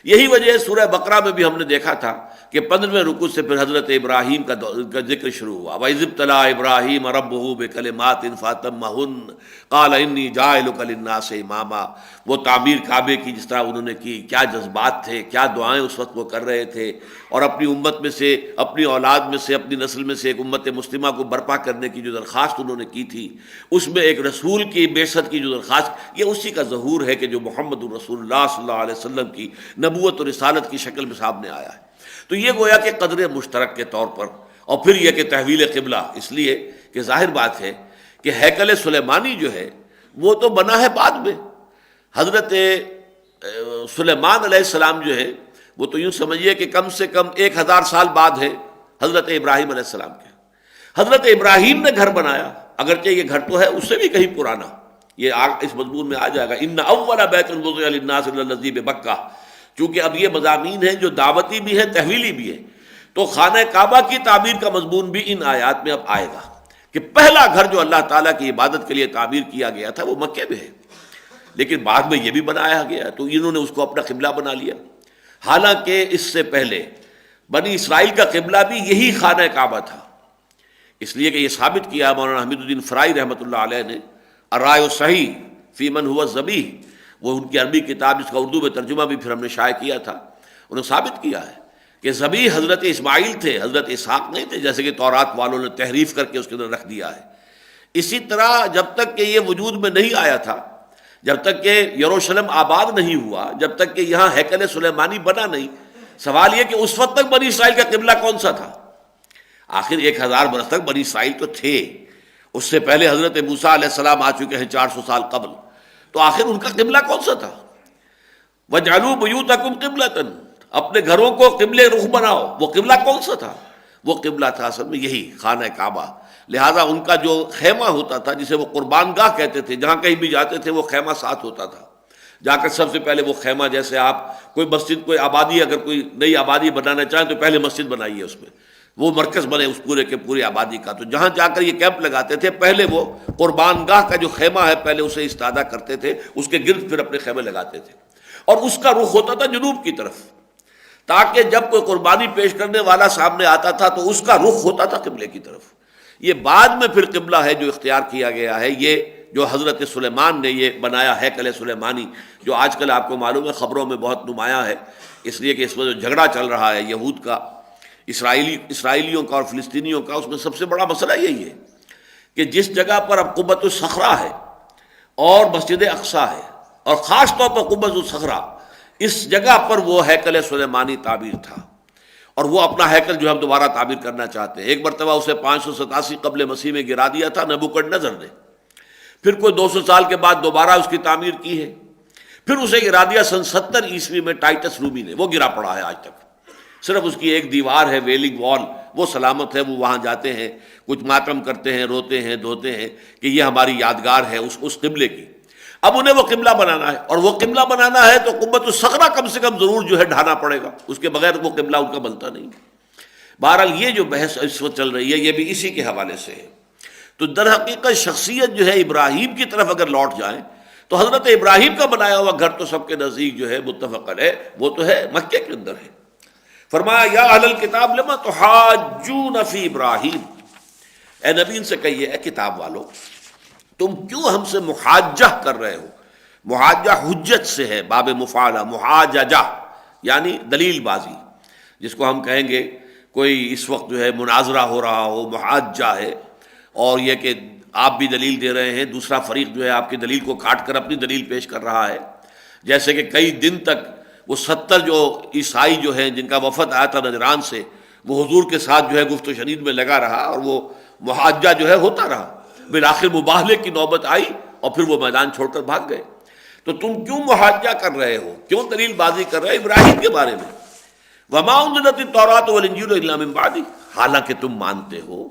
یہی وجہ ہے سورہ بقرہ میں بھی ہم نے دیکھا تھا کہ 15ویں رکوع سے پھر حضرت ابراہیم کا ذکر شروع ہوا، وَإِذِ ابْتَلَىٰ إِبْرَاهِيمَ رَبُّهُ بِكَلِمَاتٍ فَأَتَمَّهُنَّ قَالَ إِنِّي جَاعِلُكَ لِلنَّاسِ إِمَامًا، وہ تعمیر کعبے کی جس طرح انہوں نے کی، کیا جذبات تھے، کیا دعائیں اس وقت وہ کر رہے تھے، اور اپنی امت میں سے، اپنی اولاد میں سے، اپنی نسل میں سے ایک امت مسلمہ کو برپا کرنے کی جو درخواست انہوں نے کی تھی، اس میں ایک رسول کی بعثت کی جو درخواست، یہ اسی کا ظہور ہے کہ جو محمد رسول اللہ صلی اللہ علیہ وسلم کی نبوت اور رسالت کی شکل میں سامنے آیا ہے۔ تو یہ گویا کہ قدر مشترک کے طور پر، اور پھر یہ کہ تحویل قبلہ، اس لیے کہ ظاہر بات ہے کہ ہیکل سلیمانی جو ہے وہ تو بنا ہے بعد میں، حضرت سلیمان علیہ السلام جو ہے وہ تو یوں سمجھیے کہ کم سے کم 1000 سال بعد ہے حضرت ابراہیم علیہ السلام کے. حضرت ابراہیم نے گھر بنایا، اگرچہ یہ گھر تو ہے اس سے بھی کہیں پرانا، یہ اس مضمون میں آ جائے گا ان اول بیت وضع للناس للذی ببکہ، چونکہ اب یہ مضامین ہیں جو دعوتی بھی ہیں تحویلی بھی ہیں، تو خانہ کعبہ کی تعمیر کا مضمون بھی ان آیات میں اب آئے گا کہ پہلا گھر جو اللہ تعالیٰ کی عبادت کے لیے تعمیر کیا گیا تھا وہ مکے میں ہے، لیکن بعد میں یہ بھی بنایا گیا تو انہوں نے اس کو اپنا قبلہ بنا لیا. حالانکہ اس سے پہلے بنی اسرائیل کا قبلہ بھی یہی خانہ کعبہ تھا، اس لیے کہ یہ ثابت کیا مولانا حمید الدین فرائی رحمۃ اللہ علیہ نے الرائے الصحیح فی من ہوا ذبیح، وہ ان کی عربی کتاب جس کا اردو میں ترجمہ بھی پھر ہم نے شائع کیا تھا، انہوں نے ثابت کیا ہے کہ ذبیح حضرت اسماعیل تھے، حضرت اسحاق نہیں تھے، جیسے کہ تورات والوں نے تحریف کر کے اس کے اندر رکھ دیا ہے. اسی طرح جب تک کہ یہ وجود میں نہیں آیا تھا، جب تک کہ یروشلم آباد نہیں ہوا، جب تک کہ یہاں ہیکل سلیمانی بنا نہیں، سوال یہ کہ اس وقت تک بنی اسرائیل کا قبلہ کون سا تھا؟ آخر 1000 برس تک بنی اسرائیل تو تھے، اس سے پہلے حضرت موسیٰ علیہ السلام آ چکے ہیں 400 سال قبل، تو آخر ان کا قبلہ کون سا تھا؟ وَاجْعَلُوا بُيُوتَكُمْ قِبْلَةً، اپنے گھروں کو قبلے رخ بناؤ. وہ قبلہ کون سا تھا؟ وہ قبلہ تھا اصل میں یہی خانہ کعبہ. لہذا ان کا جو خیمہ ہوتا تھا جسے وہ قربان گاہ کہتے تھے، جہاں کہیں بھی جاتے تھے وہ خیمہ ساتھ ہوتا تھا. جا کر سب سے پہلے وہ خیمہ، جیسے آپ کوئی مسجد کوئی آبادی اگر کوئی نئی آبادی بنانا چاہیں تو پہلے مسجد بنائیے، اس میں وہ مرکز بنے اس پورے کے پورے آبادی کا. تو جہاں جا کر یہ کیمپ لگاتے تھے پہلے وہ قربان گاہ کا جو خیمہ ہے پہلے اسے استادہ کرتے تھے، اس کے گرد پھر اپنے خیمے لگاتے تھے، اور اس کا رخ ہوتا تھا جنوب کی طرف، تاکہ جب کوئی قربانی پیش کرنے والا سامنے آتا تھا تو اس کا رخ ہوتا تھا قبلے کی طرف. یہ بعد میں پھر قبلہ ہے جو اختیار کیا گیا ہے، یہ جو حضرت سلیمان نے یہ بنایا ہے ہیکل سلیمانی، جو آج کل آپ کو معلوم ہے خبروں میں بہت نمایاں ہے، اس لیے کہ اس میں جو جھگڑا چل رہا ہے یہود کا، اسرائیلیوں کا اور فلسطینیوں کا، اس میں سب سے بڑا مسئلہ یہی ہے کہ جس جگہ پر اب قبۃ الصخرہ ہے اور مسجد اقصیٰ ہے، اور خاص طور پر قبۃ الصخرہ، اس جگہ پر وہ ہیکل سلیمانی تعبیر تھا، اور وہ اپنا ہیکل جو ہم دوبارہ تعبیر کرنا چاہتے ہیں. ایک مرتبہ اسے 587 قبل مسیح میں گرا دیا تھا نبوکدنضر نے، پھر کوئی 200 سال کے بعد دوبارہ اس کی تعمیر کی ہے، پھر اسے گرا دیا سن 70 عیسوی میں ٹائٹس رومی نے، وہ گرا پڑا ہے آج تک. صرف اس کی ایک دیوار ہے ویلنگ وال، وہ سلامت ہے، وہ وہاں جاتے ہیں کچھ ماتم کرتے ہیں، روتے ہیں، دھوتے ہیں کہ یہ ہماری یادگار ہے اس قبلے کی. اب انہیں وہ قبلہ بنانا ہے، اور وہ قبلہ بنانا ہے تو قبۃ الصخرہ کم سے کم ضرور جو ہے ڈھانا پڑے گا، اس کے بغیر وہ قبلہ ان کا بنتا نہیں. بہرحال یہ جو بحث اس وقت چل رہی ہے یہ بھی اسی کے حوالے سے ہے. تو در حقیقت شخصیت جو ہے ابراہیم کی طرف اگر لوٹ جائیں تو حضرت ابراہیم کا بنایا ہوا گھر تو سب کے نزدیک جو ہے متفق ہے، وہ تو ہے مکے کے اندر ہے. فرمایا یا اہل الکتاب لما تحاجون فی ابراہیم، اے نبی ان سے کہیے اے کتاب والو تم کیوں ہم سے محاجہ کر رہے ہو. محاجہ حجت سے ہے، باب مفعلہ، محاججہ یعنی دلیل بازی، جس کو ہم کہیں گے کوئی اس وقت جو ہے مناظرہ ہو رہا ہو، محاجہ ہے. اور یہ کہ آپ بھی دلیل دے رہے ہیں، دوسرا فریق جو ہے آپ کی دلیل کو کاٹ کر اپنی دلیل پیش کر رہا ہے. جیسے کہ کئی دن تک وہ 70 جو عیسائی جو ہیں جن کا وفد آیا تھا نجران سے، وہ حضور کے ساتھ جو ہے گفت و شنید میں لگا رہا، اور وہ محاجہ جو ہے ہوتا رہا. بالآخر مباہلے کی نوبت آئی اور پھر وہ میدان چھوڑ کر بھاگ گئے. تو تم کیوں محاجہ کر رہے ہو، کیوں دلیل بازی کر رہے ہو ابراہیم کے بارے میں؟ وما انزلت التوراۃ والانجیل الا من بعدہ، حالانکہ تم مانتے ہو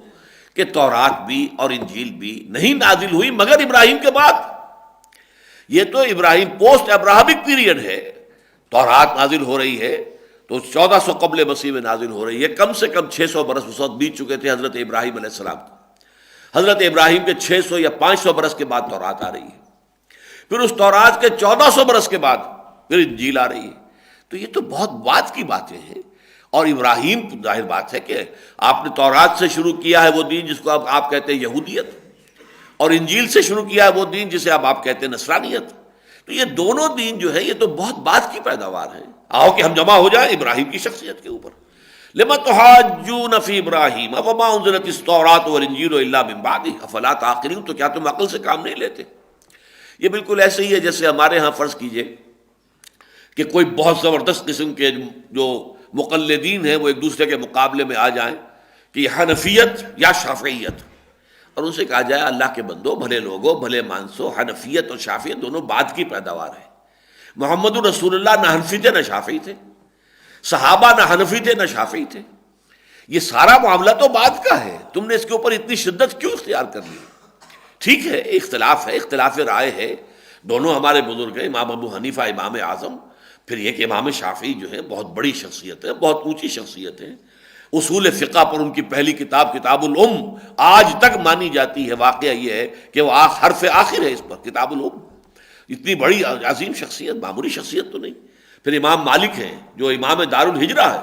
کہ تورات بھی اور انجیل بھی نہیں نازل ہوئی مگر ابراہیم کے بعد. یہ تو ابراہیم پوسٹ ابراہمک پیریڈ ہے. تورات نازل ہو رہی ہے تو 1400 قبل مسیح میں نازل ہو رہی ہے، کم سے کم 600 برس اس وقت بیت چکے تھے حضرت ابراہیم علیہ السلام. حضرت ابراہیم کے 600 یا 500 برس کے بعد تورات آ رہی ہے، پھر اس تورات کے 1400 برس کے بعد پھر انجیل آ رہی ہے. تو یہ تو بہت بعد کی باتیں ہیں. اور ابراہیم ظاہر بات ہے کہ آپ نے تورات سے شروع کیا ہے وہ دین جس کو اب آپ کہتے ہیں یہودیت، اور انجیل سے شروع کیا ہے وہ دین جسے اب آپ کہتے ہیں نصرانیت. تو یہ دونوں دین جو ہے یہ تو بہت بعد کی پیداوار ہیں. آؤ کہ ہم جمع ہو جائیں ابراہیم کی شخصیت کے اوپر. لما تحاجون فی ابراہیم وما انزلت التوراۃ والانجیل الا من بعدہ افلا تعقلون، تو کیا تم عقل سے کام نہیں لیتے؟ یہ بالکل ایسے ہی ہے جیسے ہمارے ہاں فرض کیجئے کہ کوئی بہت زبردست قسم کے جو مقلدین ہیں وہ ایک دوسرے کے مقابلے میں آ جائیں کہ یہ حنفیت یا شافعیت، اور ان سے کہا جائے اللہ کے بندو، بھلے لوگو، بھلے مانسو، حنفیت اور شافعیت دونوں بعد کی پیداوار ہے. محمد رسول اللہ نہ حنفی تھے نہ شافعی تھے. صحابہ نہ حنفی تھے نہ شافعی تھے. یہ سارا معاملہ تو بعد کا ہے، تم نے اس کے اوپر اتنی شدت کیوں اختیار کر لی؟ ٹھیک ہے، اختلاف ہے، اختلاف رائے ہے، دونوں ہمارے بزرگ ہیں، امام ابو حنیفہ امام اعظم، پھر یہ کہ امام شافعی جو ہے بہت بڑی شخصیت ہے، بہت اونچی شخصیت ہے. اصول فقہ پر ان کی پہلی کتاب کتاب الام آج تک مانی جاتی ہے. واقعہ یہ ہے کہ وہ حرف آخر ہے اس پر، کتاب الام. اتنی بڑی عظیم شخصیت، معمولی شخصیت تو نہیں. پھر امام مالک ہیں جو امام دار الہجرہ ہے،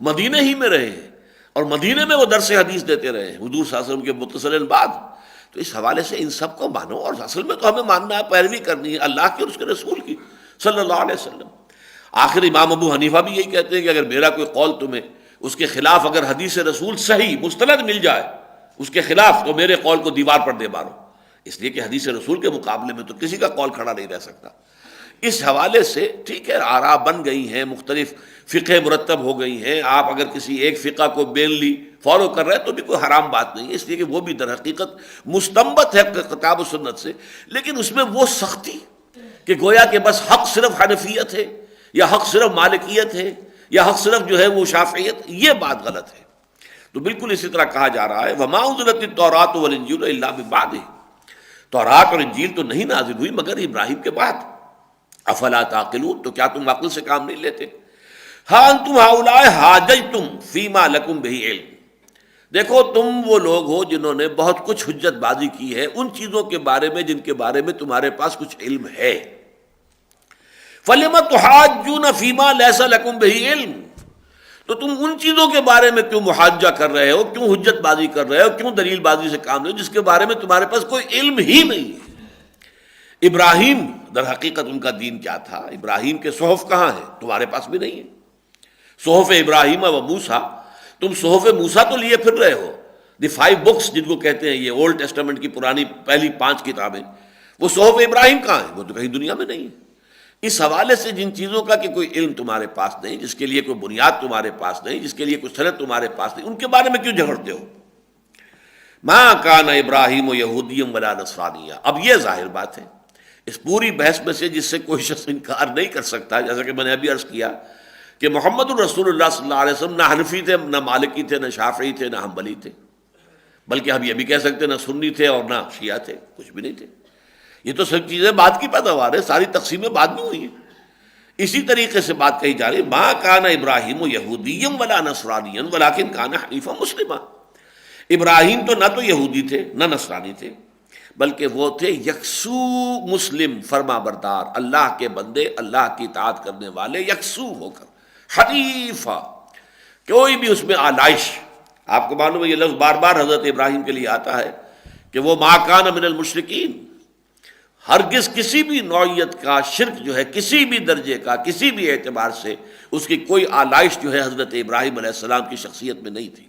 مدینے ہی میں رہے ہیں اور مدینے میں وہ درس حدیث دیتے رہے حضور صلی اللہ علیہ وسلم کے متصل بعد. تو اس حوالے سے ان سب کو مانو، اور اصل میں تو ہمیں ماننا ہے، پیروی کرنی ہے اللہ کی اور اس کے رسول کی صلی اللہ علیہ وسلم. آخر امام ابو حنیفہ بھی یہی کہتے ہیں کہ اگر میرا کوئی قول تمہیں اس کے خلاف اگر حدیث رسول صحیح مستند مل جائے اس کے خلاف، تو میرے قول کو دیوار پر دے مارو، اس لیے کہ حدیث رسول کے مقابلے میں تو کسی کا قول کھڑا نہیں رہ سکتا. اس حوالے سے ٹھیک ہے، آراء بن گئی ہیں، مختلف فقہ مرتب ہو گئی ہیں. آپ اگر کسی ایک فقہ کو مینلی فالو کر رہے ہیں تو بھی کوئی حرام بات نہیں ہے، اس لیے کہ وہ بھی در حقیقت مستنبط ہے کتاب و سنت سے. لیکن اس میں وہ سختی کہ گویا کہ بس حق صرف حنفیت ہے یا حق صرف مالکیت ہے یا حق صرف جو ہے وہ شافعیت، یہ بات غلط ہے. تو بالکل اسی طرح کہا جا رہا ہے وَمَا أُنزِلَتِ التَّوْرَاةُ وَالْإِنجِيلُ إِلَّا مِن بَعْدِهِ، تورات اور انجیل تو نہیں نازل ہوئی مگر ابراہیم کے بعد. افلا تعقلون، تو کیا تم عقل سے کام نہیں لیتے؟ ہاں انتم ہؤلاء حاججتم فیما لکم بہ علم، دیکھو تم وہ لوگ ہو جنہوں نے بہت کچھ حجت بازی کی ہے ان چیزوں کے بارے میں جن کے بارے میں تمہارے پاس کچھ علم ہے. فَلِمَ تُحَاجُّونَ فِيمَا لَيْسَ لَكُمْ بِهِ عِلْمٌ، تو تم ان چیزوں کے بارے میں کیوں محاجہ کر رہے ہو، کیوں حجت بازی کر رہے ہو، کیوں دلیل بازی سے کام لے جس کے بارے میں تمہارے پاس کوئی علم ہی نہیں ہے. ابراہیم در حقیقت ان کا دین کیا تھا؟ ابراہیم کے صحف کہاں ہیں؟ تمہارے پاس بھی نہیں ہے. صحف ابراہیم و موسیٰ، تم صحف موسیٰ تو لیے پھر رہے ہو، دی 5 بکس جن کو کہتے ہیں، یہ اولڈ ٹیسٹامنٹ کی پرانی پہلی 5 کتابیں، وہ صحف ابراہیم کہاں ہیں؟ وہ تو کہیں دنیا میں نہیں ہے. اس حوالے سے جن چیزوں کا کہ کوئی علم تمہارے پاس نہیں، جس کے لیے کوئی بنیاد تمہارے پاس نہیں، جس کے لیے کوئی سند تمہارے پاس نہیں، ان کے بارے میں کیوں جھگڑتے ہو؟ ما کان ابراہیم یہودیا ولا نصرانیا. اب یہ ظاہر بات ہے اس پوری بحث میں سے جس سے کوئی شخص انکار نہیں کر سکتا، جیسا کہ میں نے ابھی عرض کیا کہ محمد الرسول اللہ صلی اللہ علیہ وسلم نہ حنفی تھے، نہ مالکی تھے، نہ شافعی تھے، نہ حنبلی تھے، بلکہ ہم یہ بھی کہہ سکتے نہ سنی تھے اور نہ شیعہ تھے، کچھ بھی نہیں تھے. یہ تو سب چیزیں بعد کی پیداوار ہے، ساری تقسیمیں بعد میں ہوئی ہیں. اسی طریقے سے بات کہی جا رہی ہے ما کان ابراہیم یہودیا ولا نصرانیا ولکن کان حنیفا مسلما. ابراہیم تو نہ تو یہودی تھے نہ نصرانی تھے، بلکہ وہ تھے یکسو مسلم، فرما بردار، اللہ کے بندے، اللہ کی اطاعت کرنے والے، یکسو ہو کر، حنیفا، کوئی بھی اس میں آلائش. آپ کو معلوم ہے یہ لفظ بار بار حضرت ابراہیم کے لیے آتا ہے کہ وہ ما کان من المشرکین، ہرگز کسی بھی نوعیت کا شرک جو ہے، کسی بھی درجے کا، کسی بھی اعتبار سے اس کی کوئی آلائش جو ہے حضرت ابراہیم علیہ السلام کی شخصیت میں نہیں تھی.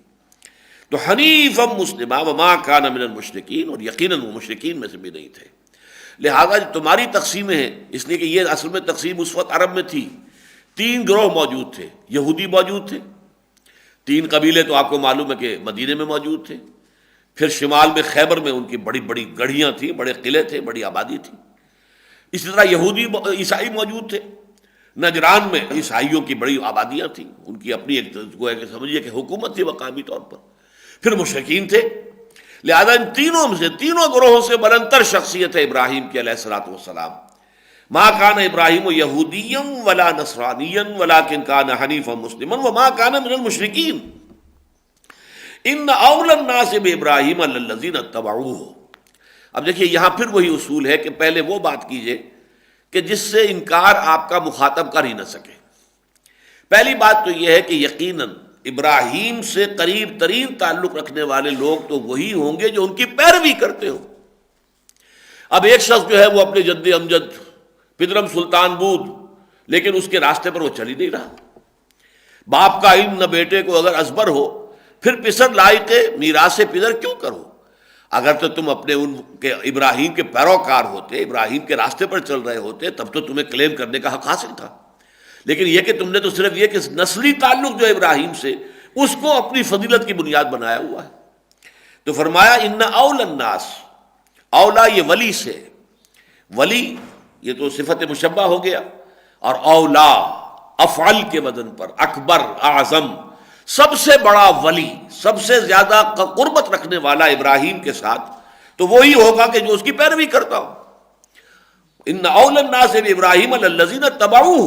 تو حنیفا مسلما وما کان من المشرکین، اور یقیناً وہ مشرکین میں سے بھی نہیں تھے. لہذا تمہاری تقسیمیں ہیں، اس لیے کہ یہ اصل میں تقسیم اس وقت عرب میں تھی. 3 گروہ موجود تھے، یہودی موجود تھے، 3 قبیلے تو آپ کو معلوم ہے کہ مدینے میں موجود تھے، پھر شمال میں خیبر میں ان کی بڑی بڑی گڑھیاں تھیں، بڑے قلعے تھے، بڑی آبادی تھی. اسی طرح یہودی عیسائی موجود تھے، نجران میں عیسائیوں کی بڑی آبادیاں تھیں، ان کی اپنی ایک گویا کہ سمجھیے کہ حکومت تھی مقامی طور پر. پھر مشرکین تھے. لہذا ان تینوں سے، تینوں گروہوں سے بلندتر شخصیت ہے ابراہیم کی علیہ الصلوۃ والسلام. ما کان ابراہیم یہودیا ولا نصرانیا ولکن کان حنیفا مسلما وما کان من المشرکین. ان اول الناس بابراہیم الذین اتبعوہ. اب دیکھیے یہاں پھر وہی اصول ہے کہ پہلے وہ بات کیجئے کہ جس سے انکار آپ کا مخاطب کر ہی نہ سکے. پہلی بات تو یہ ہے کہ یقیناً ابراہیم سے قریب ترین تعلق رکھنے والے لوگ تو وہی ہوں گے جو ان کی پیروی کرتے ہو. اب ایک شخص جو ہے وہ اپنے جد امجد پدرم سلطان بود، لیکن اس کے راستے پر وہ چل ہی نہیں رہا. باپ کا علم نہ بیٹے کو اگر ازبر ہو، پھر پسر لائق میراث پدر کیوں کرو؟ اگر تو تم اپنے ان کے ابراہیم کے پیروکار ہوتے، ابراہیم کے راستے پر چل رہے ہوتے، تب تو تمہیں کلیم کرنے کا حق حاصل تھا. لیکن یہ کہ تم نے تو صرف یہ کہ نسلی تعلق جو ہے ابراہیم سے، اس کو اپنی فضیلت کی بنیاد بنایا ہوا ہے. تو فرمایا ان اول الناس، اولا یہ ولی سے، ولی یہ تو صفت مشبہ ہو گیا، اور اولا افعل کے وزن پر، اکبر، اعظم، سب سے بڑا ولی، سب سے زیادہ قربت رکھنے والا ابراہیم کے ساتھ تو وہی ہوگا کہ جو اس کی پیروی کرتا ہو۔ ان اول الناس بابراہیم الذین اتبعوہ،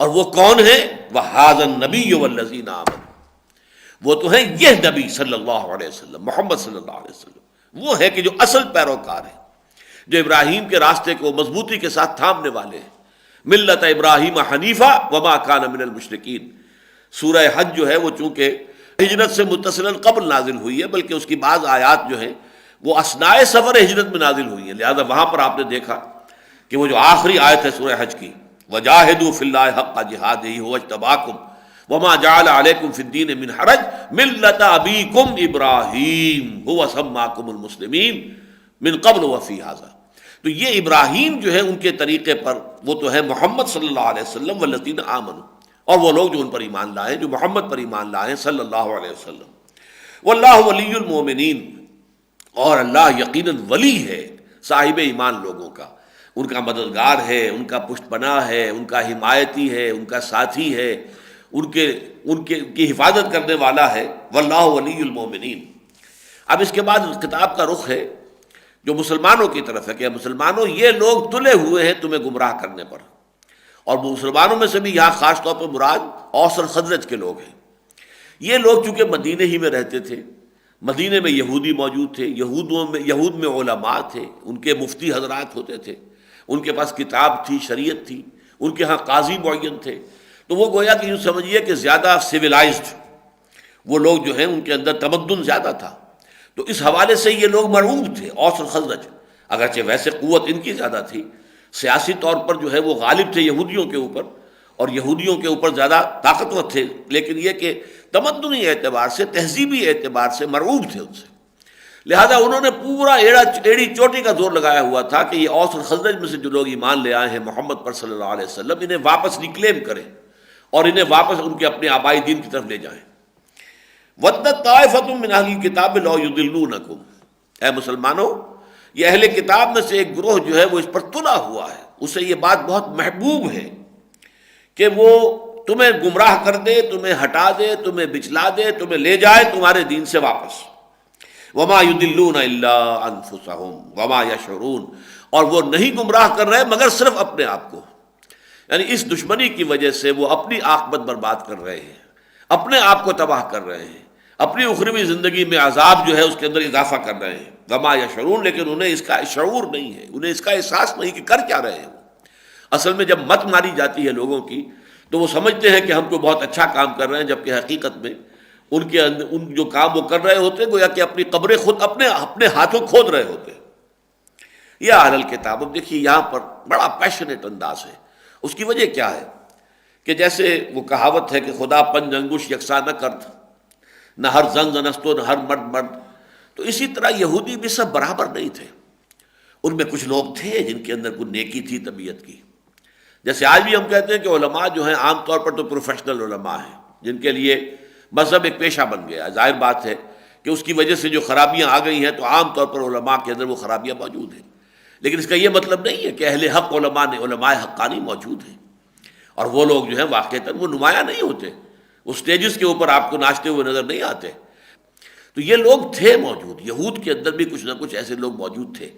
اور وہ کون ہیں؟ وہذا النبی والذین آمنوا، وہ تو ہیں یہ نبی صلی اللہ علیہ وسلم، محمد صلی اللہ علیہ وسلم، وہ ہے کہ جو اصل پیروکار ہیں، جو ابراہیم کے راستے کو مضبوطی کے ساتھ تھامنے والے ہیں۔ ملت ابراہیم حنیفہ وما کان من المشرکین۔ سورہ حج جو ہے وہ چونکہ ہجرت سے متصلا قبل نازل ہوئی ہے، بلکہ اس کی بعض آیات جو ہیں وہ اثناء سفر ہجرت میں نازل ہوئی ہیں، لہذا وہاں پر آپ نے دیکھا کہ وہ جو آخری آیت ہے سورہ حج کی، وجاہدوا فی اللہ حق جہادہ هو اجتباکم وما جعل علیکم فی الدین من حرج ملت ابیکم ابراہیم هو سماکم المسلمین من قبل وفی ھذا۔ تو یہ ابراہیم جو ہے ان کے طریقے پر، وہ تو ہے محمد صلی اللہ علیہ وسلم والذین آمنوا، اور وہ لوگ جو ان پر ایمان لائے، جو محمد پر ایمان لائے صلی اللہ علیہ وسلم۔ واللہ ولی المؤمنین، اور اللہ یقیناً ولی ہے صاحب ایمان لوگوں کا، ان کا مددگار ہے، ان کا پشت پناہ ہے، ان کا حمایتی ہے، ان کا ساتھی ہے، ان کی حفاظت کرنے والا ہے۔ واللہ ولی المؤمنین۔ اب اس کے بعد کتاب کا رخ ہے جو مسلمانوں کی طرف ہے کہ مسلمانوں یہ لوگ تلے ہوئے ہیں تمہیں گمراہ کرنے پر، اور مسلمانوں میں سے بھی یہاں خاص طور پر مراد اوس اور خزرج کے لوگ ہیں۔ یہ لوگ چونکہ مدینے ہی میں رہتے تھے، مدینے میں یہودی موجود تھے، یہود میں علماء تھے، ان کے مفتی حضرات ہوتے تھے، ان کے پاس کتاب تھی، شریعت تھی، ان کے ہاں قاضی معین تھے، تو وہ گویا کہ یوں سمجھیے کہ زیادہ سویلائزڈ وہ لوگ جو ہیں، ان کے اندر تمدن زیادہ تھا، تو اس حوالے سے یہ لوگ مرعوب تھے، اوس اور خزرج۔ اگرچہ ویسے قوت ان کی زیادہ تھی، سیاسی طور پر جو ہے وہ غالب تھے یہودیوں کے اوپر، اور یہودیوں کے اوپر زیادہ طاقتور تھے، لیکن یہ کہ تمدنی اعتبار سے، تہذیبی اعتبار سے مرعوب تھے ان سے، لہذا انہوں نے پورا ایڑی چوٹی کا زور لگایا ہوا تھا کہ یہ اوس اور خزرج میں سے جو لوگ ایمان لے آئے ہیں محمد پر صلی اللہ علیہ وسلم، انہیں واپس ریکلیم کریں اور انہیں واپس ان کے اپنے آبائی دین کی طرف لے جائیں۔ وَدَّتْ طَائِفَةٌ مِّنْ أَهْلِ الْكِتَابِ لَوْ يُضِلُّونَكُمْ، اے مسلمانوں، یہ اہل کتاب میں سے ایک گروہ جو ہے وہ اس پر تلا ہوا ہے، اسے یہ بات بہت محبوب ہے کہ وہ تمہیں گمراہ کر دے، تمہیں ہٹا دے، تمہیں بچلا دے، تمہیں لے جائے تمہارے دین سے واپس۔ وَمَا يُضِلُّونَ إِلَّا أَنفُسَهُمْ وَمَا يَشْعُرُونَ، اور وہ نہیں گمراہ کر رہے مگر صرف اپنے آپ کو، یعنی اس دشمنی کی وجہ سے وہ اپنی عاقبت برباد کر رہے ہیں، اپنے آپ کو تباہ کر رہے ہیں، اپنی اخروی زندگی میں عذاب جو ہے اس کے اندر اضافہ کر رہے ہیں۔ وما یشعرون، لیکن انہیں اس کا شعور نہیں ہے، انہیں اس کا احساس نہیں کہ کر کیا رہے ہیں۔ اصل میں جب مت ماری جاتی ہے لوگوں کی تو وہ سمجھتے ہیں کہ ہم کو بہت اچھا کام کر رہے ہیں، جبکہ حقیقت میں ان کے اندر ان جو کام وہ کر رہے ہوتے ہیں گویا کہ اپنی قبریں خود اپنے ہاتھوں کھود رہے ہوتے ہیں۔ یا اہل الکتاب، اب دیکھیے یہاں پر بڑا پیشنیٹ انداز ہے، اس کی وجہ کیا ہے کہ جیسے وہ کہاوت ہے کہ خدا پنج انگوش یکساں نہ کرت، نہ ہر زن زنستو نہ ہر مرد مرد، تو اسی طرح یہودی بھی سب برابر نہیں تھے، ان میں کچھ لوگ تھے جن کے اندر کوئی نیکی تھی طبیعت کی، جیسے آج بھی ہم کہتے ہیں کہ علماء جو ہیں عام طور پر تو پروفیشنل علماء ہیں جن کے لیے مذہب ایک پیشہ بن گیا، ظاہر بات ہے کہ اس کی وجہ سے جو خرابیاں آ گئی ہیں تو عام طور پر علماء کے اندر وہ خرابیاں موجود ہیں، لیکن اس کا یہ مطلب نہیں ہے کہ اہل حق علماء حقانی موجود ہیں، اور وہ لوگ جو ہیں واقعتاً وہ نمایاں نہیں ہوتے، وہ سٹیجز کے اوپر آپ کو ناچتے ہوئے نظر نہیں آتے، تو یہ لوگ تھے موجود، یہود کے اندر بھی کچھ نہ کچھ ایسے لوگ موجود تھے۔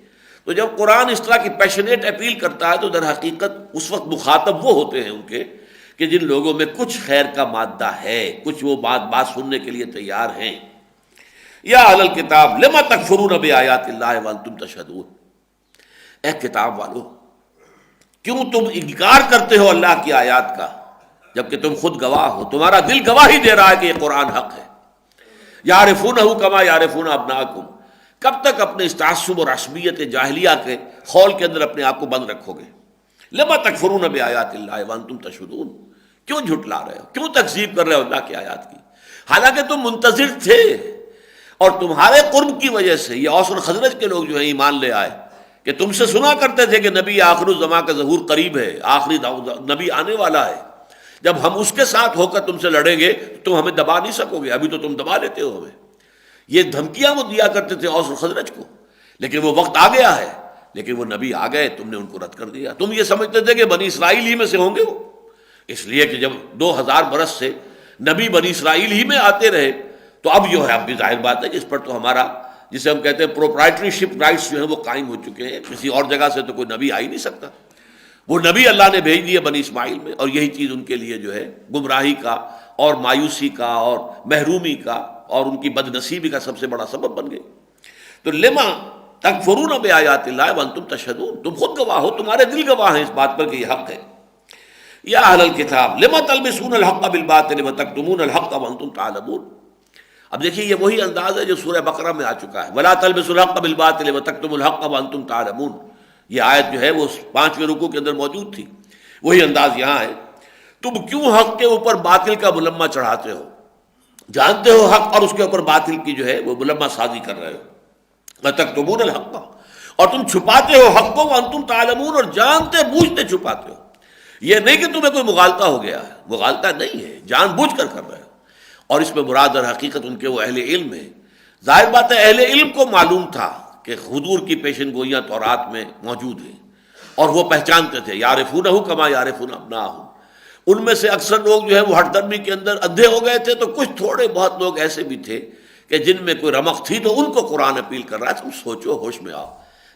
تو جب قرآن اس طرح کی پیشنیٹ اپیل کرتا ہے تو در حقیقت اس وقت مخاطب وہ ہوتے ہیں ان کے کہ جن لوگوں میں کچھ خیر کا مادہ ہے، کچھ وہ بات سننے کے لیے تیار ہیں۔ یا اہل الکتاب لما تکفرون بآیات اللہ وانتم تشہدون، اے کتاب والو کیوں تم انکار کرتے ہو اللہ کی آیات کا جبکہ تم خود گواہ ہو، تمہارا دل گواہی دے رہا ہے کہ یہ قرآن حق ہے۔ یعرفونہ کما یعرفون ابناءکم، کب تک اپنے اس تعصب اور عصبیت جاہلیہ کے خول کے اندر اپنے آپ کو بند رکھو گے؟ لما تکفرون بآیات اللہ وانتم تشہدون، کیوں جھٹلا رہے ہو، کیوں تکذیب کر رہے ہو اللہ کی آیات کی، حالانکہ تم منتظر تھے، اور تمہارے قرب کی وجہ سے یہ اوس اور خزرج کے لوگ جو ہیں ایمان لے آئے کہ تم سے سنا کرتے تھے کہ نبی آخر الزمان کا ظہور قریب ہے، آخری نبی آنے والا ہے، جب ہم اس کے ساتھ ہو کر تم سے لڑیں گے تو تم ہمیں دبا نہیں سکو گے، ابھی تو تم دبا لیتے ہو ہمیں۔ یہ دھمکیاں وہ دیا کرتے تھے اوس اور خزرج کو، لیکن وہ وقت آ گیا ہے، لیکن وہ نبی آ گئے، تم نے ان کو رد کر دیا۔ تم یہ سمجھتے تھے کہ بنی اسرائیل ہی میں سے ہوں گے وہ، اس لیے کہ جب 2000 برس سے نبی بنی اسرائیل ہی میں آتے رہے تو اب جو ہے اب بھی ظاہر بات ہے کہ اس پر تو ہمارا جسے ہم کہتے ہیں پروپرائٹری شپ رائٹس جو ہیں وہ قائم ہو چکے ہیں. کسی اور جگہ سے تو کوئی نبی آ ہی نہیں سکتا. وہ نبی اللہ نے بھیج دیے بنی اسماعیل میں، اور یہی چیز ان کے لیے جو ہے گمراہی کا اور مایوسی کا اور محرومی کا اور ان کی بد نصیبی کا سب سے بڑا سبب بن گئی. تو لما تکفرون بآیات اللہ وانتم تشہدون، تم خود گواہ ہو، تمہارے دل گواہ ہیں اس بات پر کہ یہ حق ہے. یا اہل الکتاب لما تلبسون الحق بالباطل وتکتمون الحق وانتم تعلمون. اب دیکھیے یہ وہی انداز ہے جو سورہ بقرہ میں آ چکا ہے، ولا تلبسوا الحق بالباطل وتکتموا الحق وانتم تعلمون. یہ آیت جو ہے وہ 5ویں رکوع کے اندر موجود تھی، وہی انداز یہاں ہے. تم کیوں حق کے اوپر باطل کا ملمہ چڑھاتے ہو، جانتے ہو حق اور اس کے اوپر باطل کی جو ہے وہ ملمہ سازی کر رہے ہو. وتکتمون الحق، اور تم چھپاتے ہو حق کو، وانتم تعلمون، اور جانتے بوجھتے چھپاتے ہو. یہ نہیں کہ تمہیں کوئی مغالطہ ہو گیا ہے، مغالطہ نہیں ہے، جان بوجھ کر رہے ہو. اور اس میں مراد اور حقیقت ان کے وہ اہل علم ہے. ظاہر بات ہے اہل علم کو معلوم تھا کہ حضور کی پیشن گوئیاں تورات میں موجود ہیں، اور وہ پہچانتے تھے. یعرفونہ کما یعرفون ابناءہم. ان میں سے اکثر لوگ جو ہے وہ ہٹ درمی کے اندر اندھے ہو گئے تھے، تو کچھ تھوڑے بہت لوگ ایسے بھی تھے کہ جن میں کوئی رمق تھی تو ان کو قرآن اپیل کر رہا ہے تم سوچو، ہوش میں آؤ.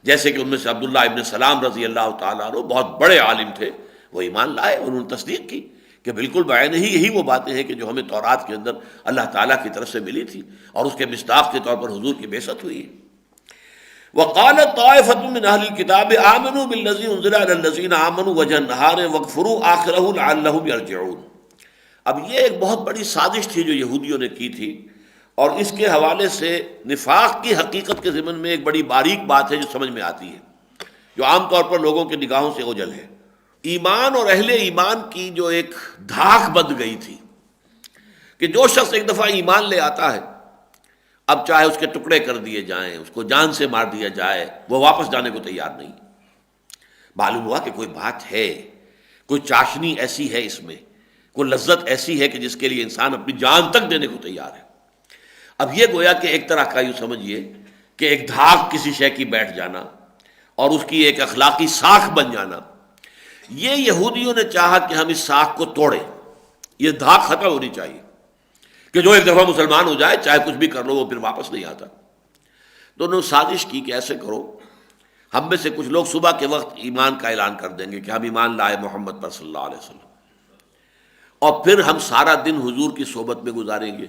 جیسے کہ ان میں سے عبداللہ ابن سلام رضی اللہ تعالیٰ عنہ بہت بڑے عالم تھے، وہ ایمان لائے، انہوں نے تصدیق کی کہ بالکل بعین ہی یہی وہ باتیں ہیں کہ جو ہمیں تورات کے اندر اللہ تعالیٰ کی طرف سے ملی تھی، اور اس کے مصداق کے طور پر حضور کی بعثت ہوئی ہے. وقالت طائفة من اہل الکتاب آمنوا بالذی انزل علی الذین آمنوا وجہ النہار واکفروا آخرہ لعلہم یرجعون. اب یہ ایک بہت بڑی سازش تھی جو یہودیوں نے کی تھی، اور اس کے حوالے سے نفاق کی حقیقت کے ضمن میں ایک بڑی باریک بات ہے جو سمجھ میں آتی ہے، جو عام طور پر لوگوں کی نگاہوں سے اوجھل ہے. ایمان اور اہل ایمان کی جو ایک دھاک بند گئی تھی کہ جو شخص ایک دفعہ ایمان لے آتا ہے، اب چاہے اس کے ٹکڑے کر دیے جائیں، اس کو جان سے مار دیا جائے، وہ واپس جانے کو تیار نہیں. معلوم ہوا کہ کوئی بات ہے، کوئی چاشنی ایسی ہے، اس میں کوئی لذت ایسی ہے کہ جس کے لیے انسان اپنی جان تک دینے کو تیار ہے. اب یہ گویا کہ ایک طرح کا یوں سمجھیے کہ ایک دھاک کسی شے کی بیٹھ جانا اور اس کی ایک اخلاقی ساکھ بن جانا. یہ یہودیوں نے چاہا کہ ہم اس ساکھ کو توڑیں، یہ دھاک ختم ہونی چاہیے کہ جو ایک دفعہ مسلمان ہو جائے چاہے کچھ بھی کر لو وہ پھر واپس نہیں آتا. تو انہوں نے سازش کی کہ ایسے کرو، ہم میں سے کچھ لوگ صبح کے وقت ایمان کا اعلان کر دیں گے کہ ہم ایمان لائے محمد پر صلی اللہ علیہ وسلم، اور پھر ہم سارا دن حضور کی صحبت میں گزاریں گے،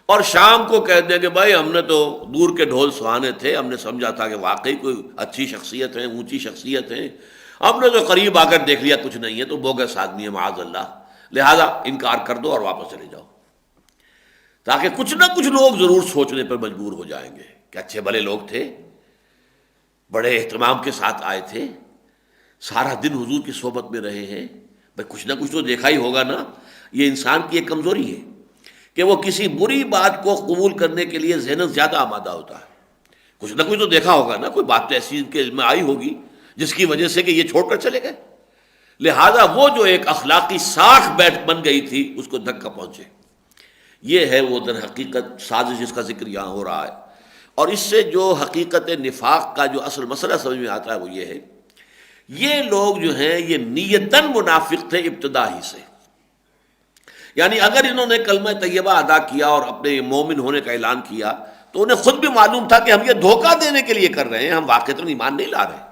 اور شام کو کہہ دیں کہ بھائی ہم نے تو دور کے ڈھول سہانے تھے، ہم نے سمجھا تھا کہ واقعی کوئی اچھی شخصیت ہے، اونچی شخصیت ہے، ہم نے تو قریب آ کر دیکھ لیا کچھ نہیں ہے، تو بوگس آدمی ہے معاذ اللہ، لہذا انکار کر دو اور واپس چلے جاؤ. تاکہ کچھ نہ کچھ لوگ ضرور سوچنے پر مجبور ہو جائیں گے کہ اچھے بھلے لوگ تھے، بڑے اہتمام کے ساتھ آئے تھے، سارا دن حضور کی صحبت میں رہے ہیں، بھائی کچھ نہ کچھ تو دیکھا ہی ہوگا نا. یہ انسان کی ایک کمزوری ہے کہ وہ کسی بری بات کو قبول کرنے کے لیے ذہناً زیادہ آمادہ ہوتا ہے. کچھ نہ کچھ تو دیکھا ہوگا نا، کوئی بات تو ایسی ان کے علم میں آئی ہوگی جس کی وجہ سے کہ یہ چھوڑ کر چلے گئے. لہذا وہ جو ایک اخلاقی ساکھ بن گئی تھی اس کو دھکا پہنچے. یہ ہے وہ در حقیقت سازش جس کا ذکر یہاں ہو رہا ہے. اور اس سے جو حقیقت نفاق کا جو اصل مسئلہ سمجھ میں آتا ہے وہ یہ ہے، یہ لوگ جو ہیں یہ نیتاً منافق تھے ابتدا ہی سے. یعنی اگر انہوں نے کلمہ طیبہ ادا کیا اور اپنے مومن ہونے کا اعلان کیا تو انہیں خود بھی معلوم تھا کہ ہم یہ دھوکہ دینے کے لیے کر رہے ہیں، ہم واقعتاً ایمان نہیں لا رہے.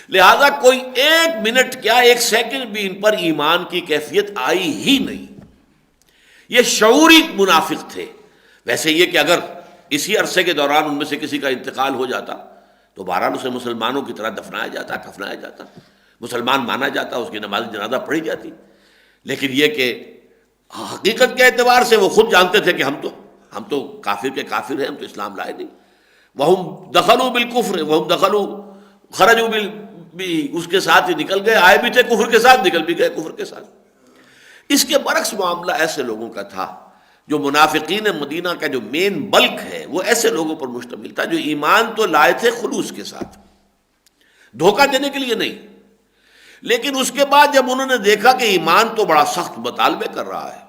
لہذا کوئی ایک منٹ کیا ایک سیکنڈ بھی ان پر ایمان کی کیفیت آئی ہی نہیں. یہ شعوری منافق تھے. ویسے یہ کہ اگر اسی عرصے کے دوران ان میں سے کسی کا انتقال ہو جاتا تو بہرحال اسے مسلمانوں کی طرح دفنایا جاتا، کفنایا جاتا، مسلمان مانا جاتا، اس کی نماز جنازہ پڑھی جاتی. لیکن یہ کہ حقیقت کے اعتبار سے وہ خود جانتے تھے کہ ہم تو کافر کے کافر ہیں، ہم تو اسلام لائے نہیں. وَهُمْ دَخَلُوا بِالْكُفْرِ وَهُمْ دَخَلُوا خَرَجُوا بھی اس کے ساتھ ہی نکل گئے، آئے بھی تھے کفر کے ساتھ، نکل بھی گئے کفر کے ساتھ. اس کے برعکس معاملہ ایسے لوگوں کا تھا. جو منافقین مدینہ کا جو مین بلک ہے وہ ایسے لوگوں پر مشتمل تھا جو ایمان تو لائے تھے خلوص کے ساتھ، دھوکہ دینے کے لیے نہیں. لیکن اس کے بعد جب انہوں نے دیکھا کہ ایمان تو بڑا سخت مطالبے کر رہا ہے،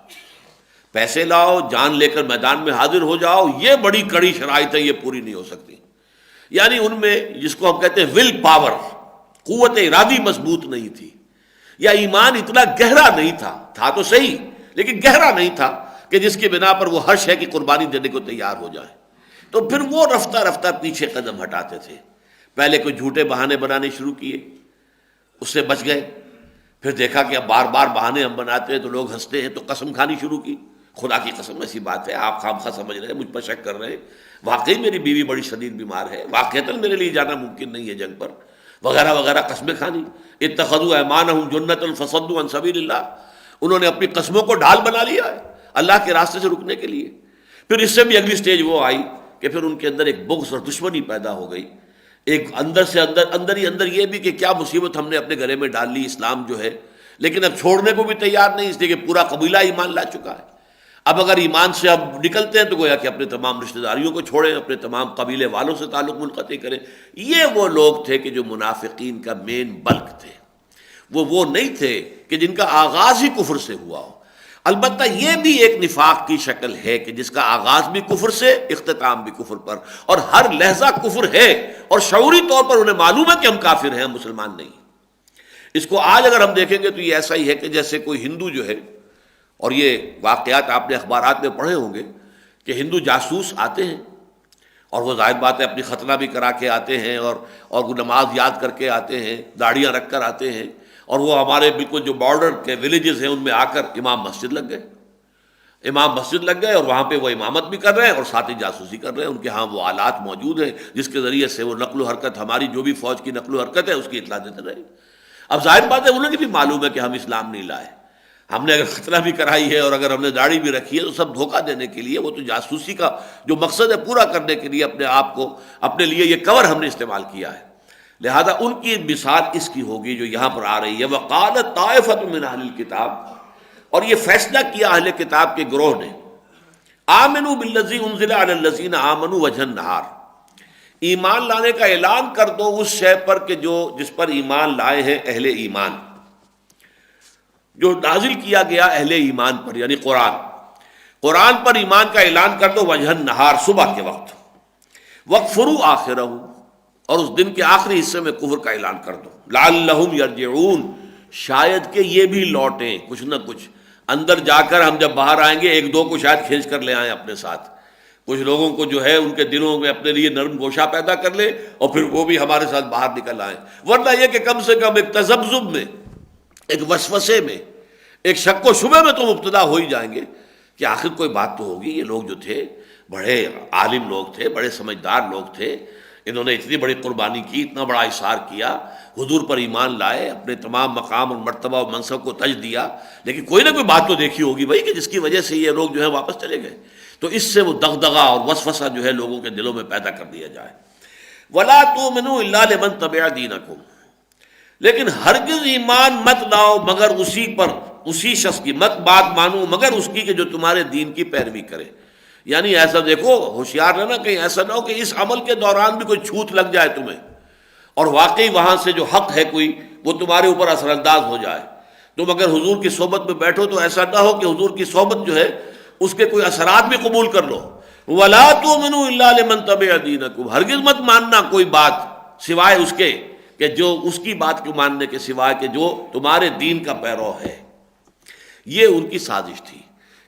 پیسے لاؤ، جان لے کر میدان میں حاضر ہو جاؤ، یہ بڑی کڑی شرائط ہے، یہ پوری نہیں ہو سکتی. یعنی ان میں جس کو ہم کہتے ہیں ول پاور، قوت ارادی مضبوط نہیں تھی. یا ایمان اتنا گہرا نہیں تھا تو صحیح لیکن گہرا نہیں تھا کہ جس کی بنا پر وہ ہر شے کی قربانی دینے کو تیار ہو جائے. تو پھر وہ رفتہ رفتہ پیچھے قدم ہٹاتے تھے. پہلے کوئی جھوٹے بہانے بنانے شروع کیے، اس سے بچ گئے. پھر دیکھا کہ اب بار بار بہانے ہم بناتے ہیں تو لوگ ہنستے ہیں، تو قسم کھانی شروع کی. خدا کی قسم ایسی بات ہے، آپ خام خواہ سمجھ رہے ہیں، مجھ پر شک کر رہے ہیں، واقعی میری بیوی بڑی شدید بیمار ہے، واقعتاً میرے لیے جانا ممکن نہیں ہے جنگ پر، وغیرہ وغیرہ قسمیں کھانی. اتخذوا ایمانہم جنۃ فصدوا عن سبیل اللہ، انہوں نے اپنی قسموں کو ڈھال بنا لیا ہے اللہ کے راستے سے رکنے کے لیے. پھر اس سے بھی اگلی سٹیج وہ آئی کہ پھر ان کے اندر ایک بغض اور دشمنی پیدا ہو گئی. ایک اندر سے اندر ہی اندر یہ بھی کہ کیا مصیبت ہم نے اپنے گلے میں ڈال لی اسلام جو ہے، لیکن اب چھوڑنے کو بھی تیار نہیں، اس لیے کہ پورا قبیلہ ایمان لا چکا ہے. اب اگر ایمان سے اب نکلتے ہیں تو گویا کہ اپنے تمام رشتہ داریوں کو چھوڑیں، اپنے تمام قبیلے والوں سے تعلق منقطع کریں. یہ وہ لوگ تھے کہ جو منافقین کا مین بلک تھے. وہ نہیں تھے کہ جن کا آغاز ہی کفر سے ہوا ہو. البتہ یہ بھی ایک نفاق کی شکل ہے کہ جس کا آغاز بھی کفر سے، اختتام بھی کفر پر، اور ہر لہجہ کفر ہے، اور شعوری طور پر انہیں معلوم ہے کہ ہم کافر ہیں، ہم مسلمان نہیں. اس کو آج اگر ہم دیکھیں گے تو یہ ایسا ہی ہے کہ جیسے کوئی ہندو جو ہے، اور یہ واقعات آپ نے اخبارات میں پڑھے ہوں گے کہ ہندو جاسوس آتے ہیں اور وہ ظاہر بات ہے اپنی ختنہ بھی کرا کے آتے ہیں، اور نماز یاد کر کے آتے ہیں، داڑیاں رکھ کر آتے ہیں، اور وہ ہمارے بالکل جو بارڈر کے ولیجز ہیں ان میں آ کر امام مسجد لگ گئے اور وہاں پہ وہ امامت بھی کر رہے ہیں اور ساتھ ہی جاسوسی کر رہے ہیں. ان کے ہاں وہ آلات موجود ہیں جس کے ذریعے سے وہ نقل و حرکت، ہماری جو بھی فوج کی نقل و حرکت ہے اس کی اطلاع دیتے رہے. اب ظاہر بات ہے انہیں بھی معلوم ہے کہ ہم اسلام نہیں لائے، ہم نے اگر ختنہ بھی کرائی ہے اور اگر ہم نے داڑھی بھی رکھی ہے تو سب دھوکہ دینے کے لیے. وہ تو جاسوسی کا جو مقصد ہے پورا کرنے کے لیے اپنے آپ کو، اپنے لیے یہ کور ہم نے استعمال کیا ہے. لہذا ان کی مثال اس کی ہوگی جو یہاں پر آ رہی ہے. وَقَالَتْ طَائِفَةٌ مِّنْ أَهْلِ الْكِتَابِ، اور یہ فیصلہ کیا اہل کتاب کے گروہ نے، آمنوا بالذی انزل علی الذین آمنوا وجہ النہار، ایمان لانے کا اعلان کر دو اس شے پر کہ جس پر ایمان لائے ہیں اہل ایمان، جو نازل کیا گیا اہل ایمان پر، یعنی قرآن پر ایمان کا اعلان کر دو وجہ النہار، صبح کے وقت. وَاکْفُرُوا آخِرَہُ، اور اس دن کے آخری حصے میں کفر کا اعلان کر دو. لعلہم یرجعون، شاید کہ یہ بھی لوٹیں کچھ نہ کچھ. اندر جا کر ہم جب باہر آئیں گے ایک دو کو شاید کھینچ کر لے آئیں اپنے ساتھ، کچھ لوگوں کو جو ہے ان کے دلوں میں اپنے لیے نرم گوشہ پیدا کر لے اور پھر وہ بھی ہمارے ساتھ باہر نکل آئیں. ورنہ یہ کہ کم سے کم ایک تذبذب میں، ایک وسوسے میں، ایک شک و شبہ میں تو مبتلا ہو ہی جائیں گے کہ آخر کوئی بات تو ہوگی. یہ لوگ جو تھے بڑے عالم لوگ تھے، بڑے سمجھدار لوگ تھے، انہوں نے اتنی بڑی قربانی کی، اتنا بڑا اثار کیا، حضور پر ایمان لائے، اپنے تمام مقام اور مرتبہ و منصب کو تج دیا، لیکن کوئی نہ کوئی بات تو دیکھی ہوگی بھائی کہ جس کی وجہ سے یہ لوگ جو ہے واپس چلے گئے. تو اس سے وہ دغدغہ اور وسوسہ جو ہے لوگوں کے دلوں میں پیدا کر دیا جائے. وَلَا تُؤْمِنُوا إِلَّا لِمَن تَبِعَ دِينَكُمْ، لیکن ہرگز ایمان مت لاؤ مگر اسی پر، اسی شخص کی، مت بات مانو مگر اس کی کہ جو تمہارے دین کی پیروی کرے. یعنی ایسا دیکھو، ہوشیار رہنا کہیں ایسا نہ ہو کہ اس عمل کے دوران بھی کوئی چھوت لگ جائے تمہیں اور واقعی وہاں سے جو حق ہے کوئی وہ تمہارے اوپر اثر انداز ہو جائے. تم اگر حضور کی صحبت میں بیٹھو تو ایسا نہ ہو کہ حضور کی صحبت جو ہے اس کے کوئی اثرات بھی قبول کر لو. وَلَا تُؤْمِنُوا إِلَّا لِمَن تَبِعَ دِينَكُمْ، ہرگز مت ماننا کوئی بات سوائے اس کے کہ جو اس کی بات کو ماننے کے سوائے کہ جو تمہارے دین کا پیرو ہے. یہ ان کی سازش تھی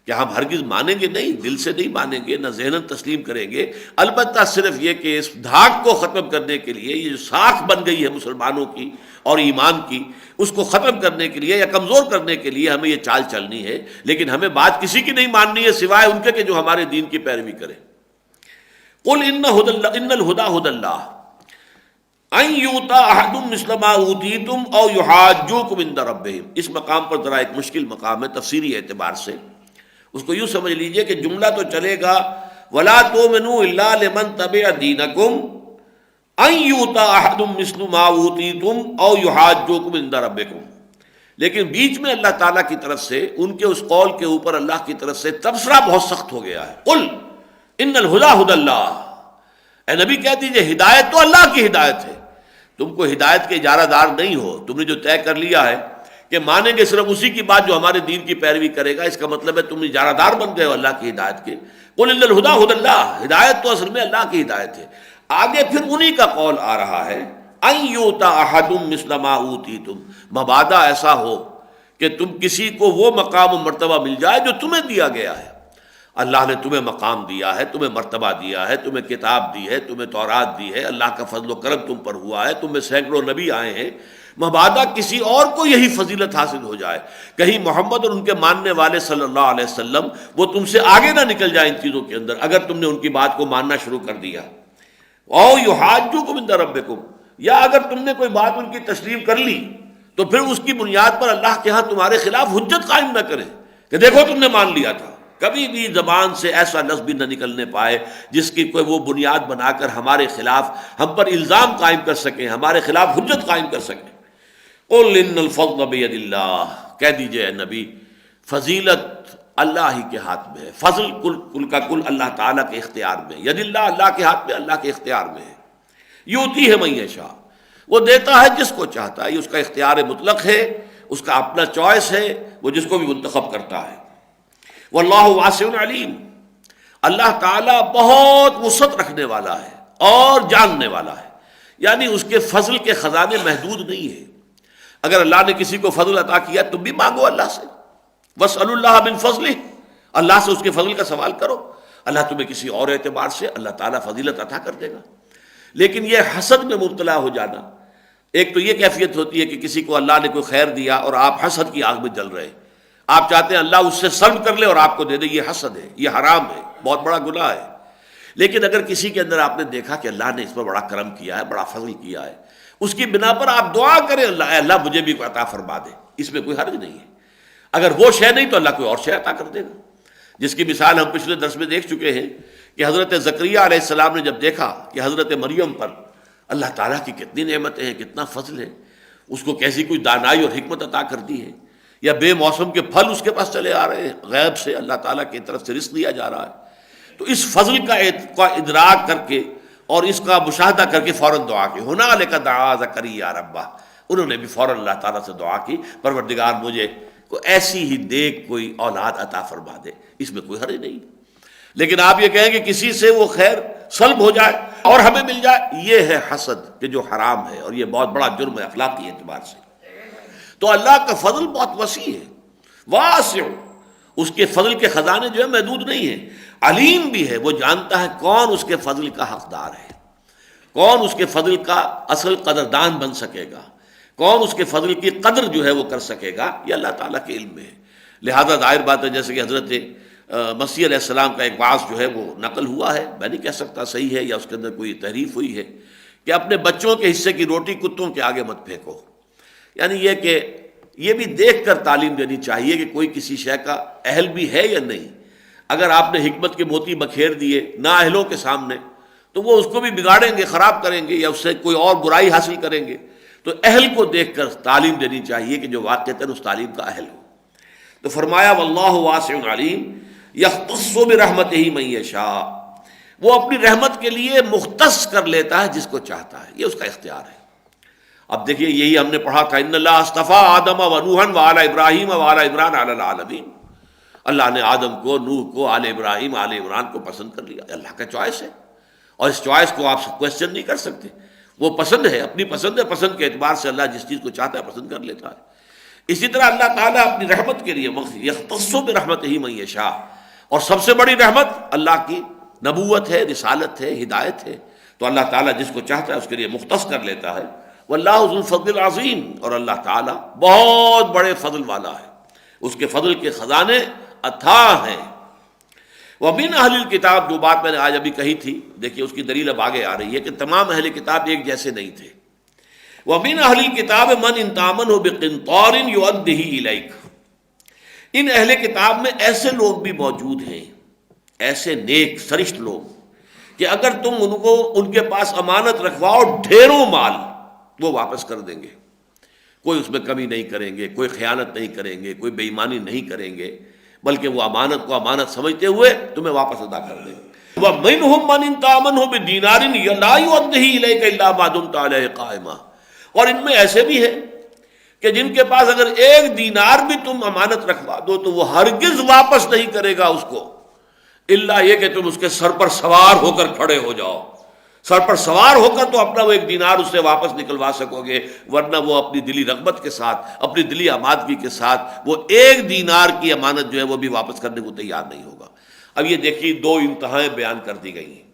کہ ہم ہرگز مانیں گے نہیں، دل سے نہیں مانیں گے، نہ ذہناً تسلیم کریں گے، البتہ صرف یہ کہ اس دھاک کو ختم کرنے کے لیے، یہ جو ساکھ بن گئی ہے مسلمانوں کی اور ایمان کی، اس کو ختم کرنے کے لیے یا کمزور کرنے کے لیے ہمیں یہ چال چلنی ہے. لیکن ہمیں بات کسی کی نہیں ماننی ہے سوائے ان کے کہ جو ہمارے دین کی پیروی کرے. قل ان الہدی ھدی اللہ ان یؤتی احد مثل ما اوتیتم او یحاجوکم عند ربہم. اس مقام پر ذرا ایک مشکل مقام ہے تفسیری اعتبار سے. اس کو یوں سمجھ لیجئے کہ جملہ تو چلے گا وَلَا تُؤْمِنُوا إِلَّا لِمَن تَبِعَ دِينَكُمْ أَن يُؤْتَى أَحَدٌ مِثْلُ مَا أُوتِيتُمْ أَوْ يُحَاجُّوكُمْ عِندَ رَبِّكُمْ. لیکن بیچ میں اللہ تعالیٰ کی طرف سے ان کے اس قول کے اوپر اللہ کی طرف سے تبصرہ بہت سخت ہو گیا ہے. قل ان الہدی ھدی اللہ، اے نبی کہہ دیجئے ہدایت تو اللہ کی ہدایت ہے، تم کو ہدایت کے اجارہ دار نہیں ہو. تم نے جو طے کر لیا ہے کہ مانیں گے صرف اسی کی بات جو ہمارے دین کی پیروی کرے گا، اس کا مطلب ہے تم اجارہ دار بن گئے ہو اللہ کی ہدایت کے. قل ان الہدی ھدی اللہ، ہدایت تو اصل میں اللہ کی ہدایت ہے. آگے پھر انہی کا قول آ رہا ہے ان یؤتا احد مثل ما اوتیتم، مبادا ایسا ہو کہ تم کسی کو وہ مقام و مرتبہ مل جائے جو تمہیں دیا گیا ہے۔ اللہ نے تمہیں مقام دیا ہے، تمہیں مرتبہ دیا ہے، تمہیں کتاب دی ہے، تمہیں تورات دی ہے، اللہ کا فضل و کرم تم پر ہوا ہے، تم میں سینکڑوں نبی آئے ہیں، مبادا کسی اور کو یہی فضیلت حاصل ہو جائے، کہیں محمد اور ان کے ماننے والے صلی اللہ علیہ وسلم وہ تم سے آگے نہ نکل جائیں ان چیزوں کے اندر، اگر تم نے ان کی بات کو ماننا شروع کر دیا۔ او یحاجوکم عند ربکم، یا اگر تم نے کوئی بات ان کی تسلیم کر لی تو پھر اس کی بنیاد پر اللہ کے ہاں تمہارے خلاف حجت قائم نہ کرے کہ دیکھو تم نے مان لیا تھا۔ کبھی بھی زبان سے ایسا لفظ بھی نہ نکلنے پائے جس کی کوئی وہ بنیاد بنا کر ہمارے خلاف ہم پر الزام قائم کر سکیں، ہمارے خلاف حجت قائم کر سکیں۔ قل ان الفضل بید اللہ، کہہ دیجئے اے نبی فضیلت اللہ ہی کے ہاتھ میں ہے، فضل کل کا کل اللہ تعالیٰ کے اختیار میں، ید اللہ اللہ کے ہاتھ میں، اللہ کے اختیار میں ہے، یؤتی ہے من یشاء، وہ دیتا ہے جس کو چاہتا ہے، یہ اس کا اختیار مطلق ہے، اس کا اپنا چوائس ہے، وہ جس کو بھی منتخب کرتا ہے۔ واللہ واسع علیم، اللہ تعالیٰ بہت وسعت رکھنے والا ہے اور جاننے والا ہے، یعنی اس کے فضل کے خزانے محدود نہیں ہیں۔ اگر اللہ نے کسی کو فضل عطا کیا تم بھی مانگو اللہ سے، واسألوا اللہ من فضلہ، اللہ سے اس کے فضل کا سوال کرو، اللہ تمہیں کسی اور اعتبار سے اللہ تعالیٰ فضیلت عطا کر دے گا۔ لیکن یہ حسد میں مبتلا ہو جانا، ایک تو یہ کیفیت ہوتی ہے کہ کسی کو اللہ نے کوئی خیر دیا اور آپ حسد کی آگ میں جل رہے، آپ چاہتے ہیں اللہ اس سے سلب کر لے اور آپ کو دے دے، یہ حسد ہے، یہ حرام ہے، بہت بڑا گناہ ہے۔ لیکن اگر کسی کے اندر آپ نے دیکھا کہ اللہ نے اس پر بڑا کرم کیا ہے، بڑا فضل کیا ہے، اس کی بنا پر آپ دعا کریں اللہ اے اللہ مجھے بھی عطا فرما دے، اس میں کوئی حرج نہیں ہے۔ اگر وہ شے نہیں تو اللہ کوئی اور شے عطا کر دے گا، جس کی مثال ہم پچھلے درس میں دیکھ چکے ہیں کہ حضرت زکریا علیہ السلام نے جب دیکھا کہ حضرت مریم پر اللہ تعالیٰ کی کتنی نعمتیں ہیں، کتنا فضل ہے، اس کو کیسی کوئی دانائی اور حکمت عطا کر دی ہے، یا بے موسم کے پھل اس کے پاس چلے آ رہے ہیں، غیب سے اللہ تعالیٰ کی طرف سے رزق دیا جا رہا ہے، تو اس فضل کا ادراک کر کے اور اس کا مشاہدہ کر کے فوراً دعا کی، ہنالک دعا زکریا ربہ، انہوں نے بھی فوراً اللہ تعالیٰ سے دعا کی پروردگار مجھے کو ایسی ہی دیکھ کوئی اولاد عطا فرما دے، اس میں کوئی حرج نہیں۔ لیکن آپ یہ کہیں کہ کسی سے وہ خیر سلب ہو جائے اور ہمیں مل جائے، یہ ہے حسد کہ جو حرام ہے، اور یہ بہت بڑا جرم ہے اخلاقی اعتبار سے۔ تو اللہ کا فضل بہت وسیع ہے، واسع، اس کے فضل کے خزانے جو ہے محدود نہیں ہیں، علیم بھی ہے، وہ جانتا ہے کون اس کے فضل کا حقدار ہے، کون اس کے فضل کا اصل قدردان بن سکے گا، کون اس کے فضل کی قدر جو ہے وہ کر سکے گا، یہ اللہ تعالیٰ کے علم میں ہے۔ لہذا ظاہر بات ہے جیسے کہ حضرت مسیح علیہ السلام کا ایک واعظ جو ہے وہ نقل ہوا ہے، میں نہیں کہہ سکتا صحیح ہے یا اس کے اندر کوئی تحریف ہوئی ہے، کہ اپنے بچوں کے حصے کی روٹی کتوں کے آگے مت پھینکو، یعنی یہ کہ یہ بھی دیکھ کر تعلیم دینی چاہیے کہ کوئی کسی شے کا اہل بھی ہے یا نہیں۔ اگر آپ نے حکمت کے موتی بکھیر دیے نااہلوں کے سامنے تو وہ اس کو بھی بگاڑیں گے، خراب کریں گے، یا اس سے کوئی اور برائی حاصل کریں گے، تو اہل کو دیکھ کر تعلیم دینی چاہیے کہ جو واقعتاً اس تعلیم کا اہل ہو۔ تو فرمایا واللہ واسع علیم یختص برحمتہ من یشاء، وہ اپنی رحمت کے لیے مختص کر لیتا ہے جس کو چاہتا ہے، یہ اس کا اختیار ہے۔ اب دیکھیے یہی ہم نے پڑھا تھا ان اللہ اصطفیٰ آدم و نوحا وآل ابراہیم وآل عمران علی العالمین، اللہ نے آدم کو، نوح کو، آل ابراہیم، آل عمران کو پسند کر لیا، اللہ کا چوائس ہے، اور اس چوائس کو آپ کوشچن نہیں کر سکتے، وہ پسند ہے، اپنی پسند ہے، پسند کے اعتبار سے اللہ جس چیز کو چاہتا ہے پسند کر لیتا ہے۔ اسی طرح اللہ تعالیٰ اپنی رحمت کے لیے یختص برحمتہ من یشاء، اور سب سے بڑی رحمت اللہ کی نبوت ہے، رسالت ہے، ہدایت ہے، تو اللہ تعالیٰ جس کو چاہتا ہے اس کے لیے مختص کر لیتا ہے۔ واللہ ذو الفضل العظیم، اور اللہ تعالیٰ بہت بڑے فضل والا ہے، اس کے فضل کے خزانے اتھاہ ہیں۔ ومن اہل الکتاب، جو بات میں نے آج ابھی کہی تھی، دیکھیے اس کی دلیل اب آگے آ رہی ہے کہ تمام اہل کتاب ایک جیسے نہیں تھے۔ ومن اہل الکتاب من ان تامنہ بقنطار یؤدہ الیک، ان اہل کتاب میں ایسے لوگ بھی موجود ہیں، ایسے نیک سرشت لوگ کہ اگر تم ان کو ان کے پاس امانت رکھواؤ ڈھیروں مال، وہ واپس کر دیں گے، کوئی اس میں کمی نہیں کریں گے، کوئی خیانت نہیں کریں گے، کوئی بے ایمانی نہیں کریں گے، بلکہ وہ امانت کو امانت سمجھتے ہوئے تمہیں واپس ادا کر دیں گے۔ وَمِنْهُمْ مَنْ إِنْ تَأْمَنْهُ بِدِينَارٍ لَا يُؤَدِّهِ إِلَيْكَ إِلَّا مَا دُمْتَ عَلَيْهِ قَائِمًا، اور ان میں ایسے بھی ہیں کہ جن کے پاس اگر ایک دینار بھی تم امانت رکھوا دو تو وہ ہرگز واپس نہیں کرے گا اس کو، الا یہ کہ تم اس کے سر پر سوار ہو کر کھڑے ہو جاؤ، سر پر سوار ہو کر تو اپنا وہ 1 دینار اس سے واپس نکلوا سکو گے، ورنہ وہ اپنی دلی رغبت کے ساتھ، اپنی دلی آمادگی کے ساتھ وہ 1 دینار کی امانت جو ہے وہ بھی واپس کرنے کو تیار نہیں ہوگا۔ اب یہ دیکھیے 2 انتہائیں بیان کر دی گئی ہیں،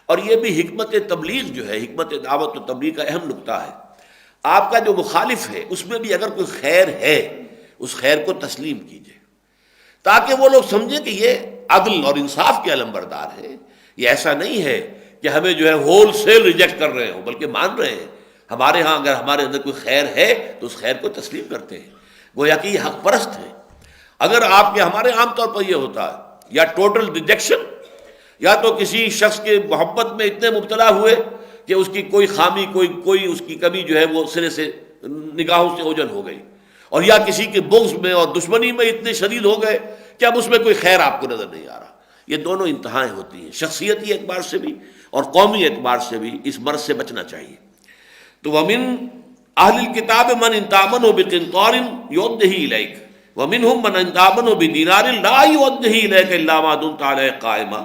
اور یہ بھی حکمت تبلیغ جو ہے، حکمت دعوت و تبلیغ کا اہم نقطہ ہے۔ آپ کا جو مخالف ہے اس میں بھی اگر کوئی خیر ہے، اس خیر کو تسلیم کیجیے، تاکہ وہ لوگ سمجھیں کہ یہ عدل اور انصاف کے علمبردار ہے۔ یہ ایسا نہیں ہے کہ ہمیں جو ہے ہول سیل ریجیکٹ کر رہے ہوں، بلکہ مان رہے ہیں۔ ہمارے ہاں اگر ہمارے اندر کوئی خیر ہے تو اس خیر کو تسلیم کرتے ہیں، گویا کہ یہ حق پرست ہے۔ اگر آپ کے ہمارے عام طور پر یہ ہوتا ہے یا ٹوٹل ریجیکشن، یا تو کسی شخص کے محبت میں اتنے مبتلا ہوئے کہ اس کی کوئی خامی، کوئی اس کی کمی جو ہے وہ سرے سے نگاہوں سے اوجھل ہو گئی، اور یا کسی کے بغض میں اور دشمنی میں اتنے شدید ہو گئے کہ اب اس میں کوئی خیر آپ کو نظر نہیں آ رہا۔ یہ دونوں انتہائیں ہوتی ہیں، شخصیتی اعتبار سے بھی اور قومی اعتبار سے بھی اس مرض سے بچنا چاہیے۔ تو ومن اہل الکتاب من ان تامنوا بقنطار یؤدہ الیک ومنہم من ان تامنوا بدینار لا یؤدہ الیک الا ما دمت علیہ قائما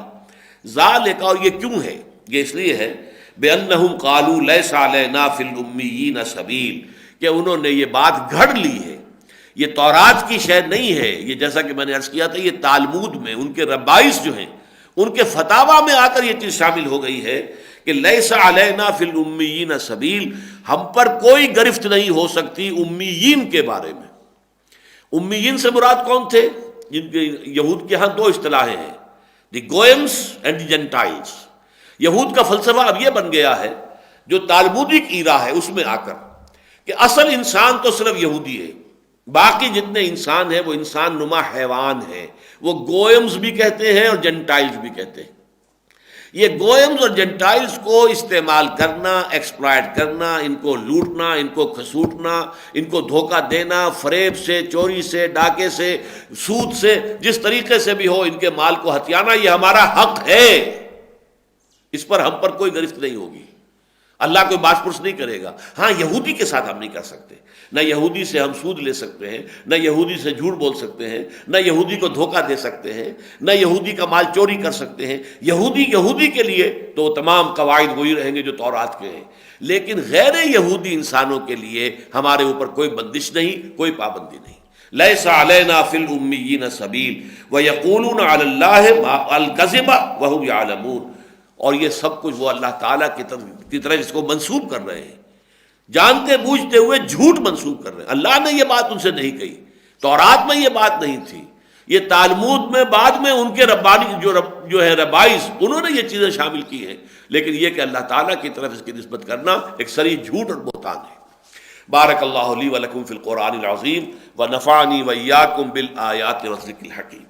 ذالک، اور یہ کیوں ہے؟ یہ اس لیے ہے بأنہم قالوا لیس علینا فی الامیین سبیل، کہ انہوں نے یہ بات گھڑ لی ہے، یہ تورات کی شے نہیں ہے، یہ جیسا کہ میں نے عرض کیا تھا یہ تالمود میں ان کے ربائس جو ہیں ان کے فتاوا میں آ کر یہ چیز شامل ہو گئی ہے کہ لیس علینا فی الامیین سبیل، ہم پر کوئی گرفت نہیں ہو سکتی امیین کے بارے میں۔ امیین سے مراد کون تھے؟ جن کے یہود کے ہاں 2 اصطلاحیں ہیں، دی گوئمس اینڈ دی جنٹائلس۔ یہود کا فلسفہ اب یہ بن گیا ہے جو تالمودک ایرا ہے اس میں آ کر کہ اصل انسان تو صرف یہودی ہے، باقی جتنے انسان ہیں وہ انسان نما حیوان ہیں، وہ گوئمز بھی کہتے ہیں اور جنٹائلز بھی کہتے ہیں۔ یہ گوئمز اور جنٹائلز کو استعمال کرنا، ایکسپلائٹ کرنا، ان کو لوٹنا، ان کو کھسوٹنا، ان کو دھوکہ دینا، فریب سے، چوری سے، ڈاکے سے، سود سے، جس طریقے سے بھی ہو ان کے مال کو ہتھیانا، یہ ہمارا حق ہے، اس پر ہم پر کوئی گرفت نہیں ہوگی، اللہ کوئی باس پرس نہیں کرے گا۔ ہاں یہودی کے ساتھ ہم نہیں کر سکتے، نہ یہودی سے ہم سود لے سکتے ہیں، نہ یہودی سے جھوٹ بول سکتے ہیں، نہ یہودی کو دھوکہ دے سکتے ہیں، نہ یہودی کا مال چوری کر سکتے ہیں۔ یہودی کے لیے تو تمام قواعد وہی رہیں گے جو تورات کے ہیں، لیکن غیر یہودی انسانوں کے لیے ہمارے اوپر کوئی بندش نہیں، کوئی پابندی نہیں۔ لیس علینا فی الامیین سبیل ویقولون علی اللہ الکذب وہم یعلمون، اور یہ سب کچھ وہ اللہ تعالیٰ کی طرف اس کو منسوب کر رہے ہیں، جانتے بوجھتے ہوئے جھوٹ منسوب کر رہے ہیں۔ اللہ نے یہ بات ان سے نہیں کہی، تورات میں یہ بات نہیں تھی، یہ تالمود میں بعد میں ان کے ربانی جو ہے ربائز انہوں نے یہ چیزیں شامل کی ہیں، لیکن یہ کہ اللہ تعالیٰ کی طرف اس کی نسبت کرنا ایک صریح جھوٹ اور بہتان ہے۔ بارک اللہ لی ولکم فی القرآن العظیم ونفعنی وإیاکم بالآیات والذکر الحکیم۔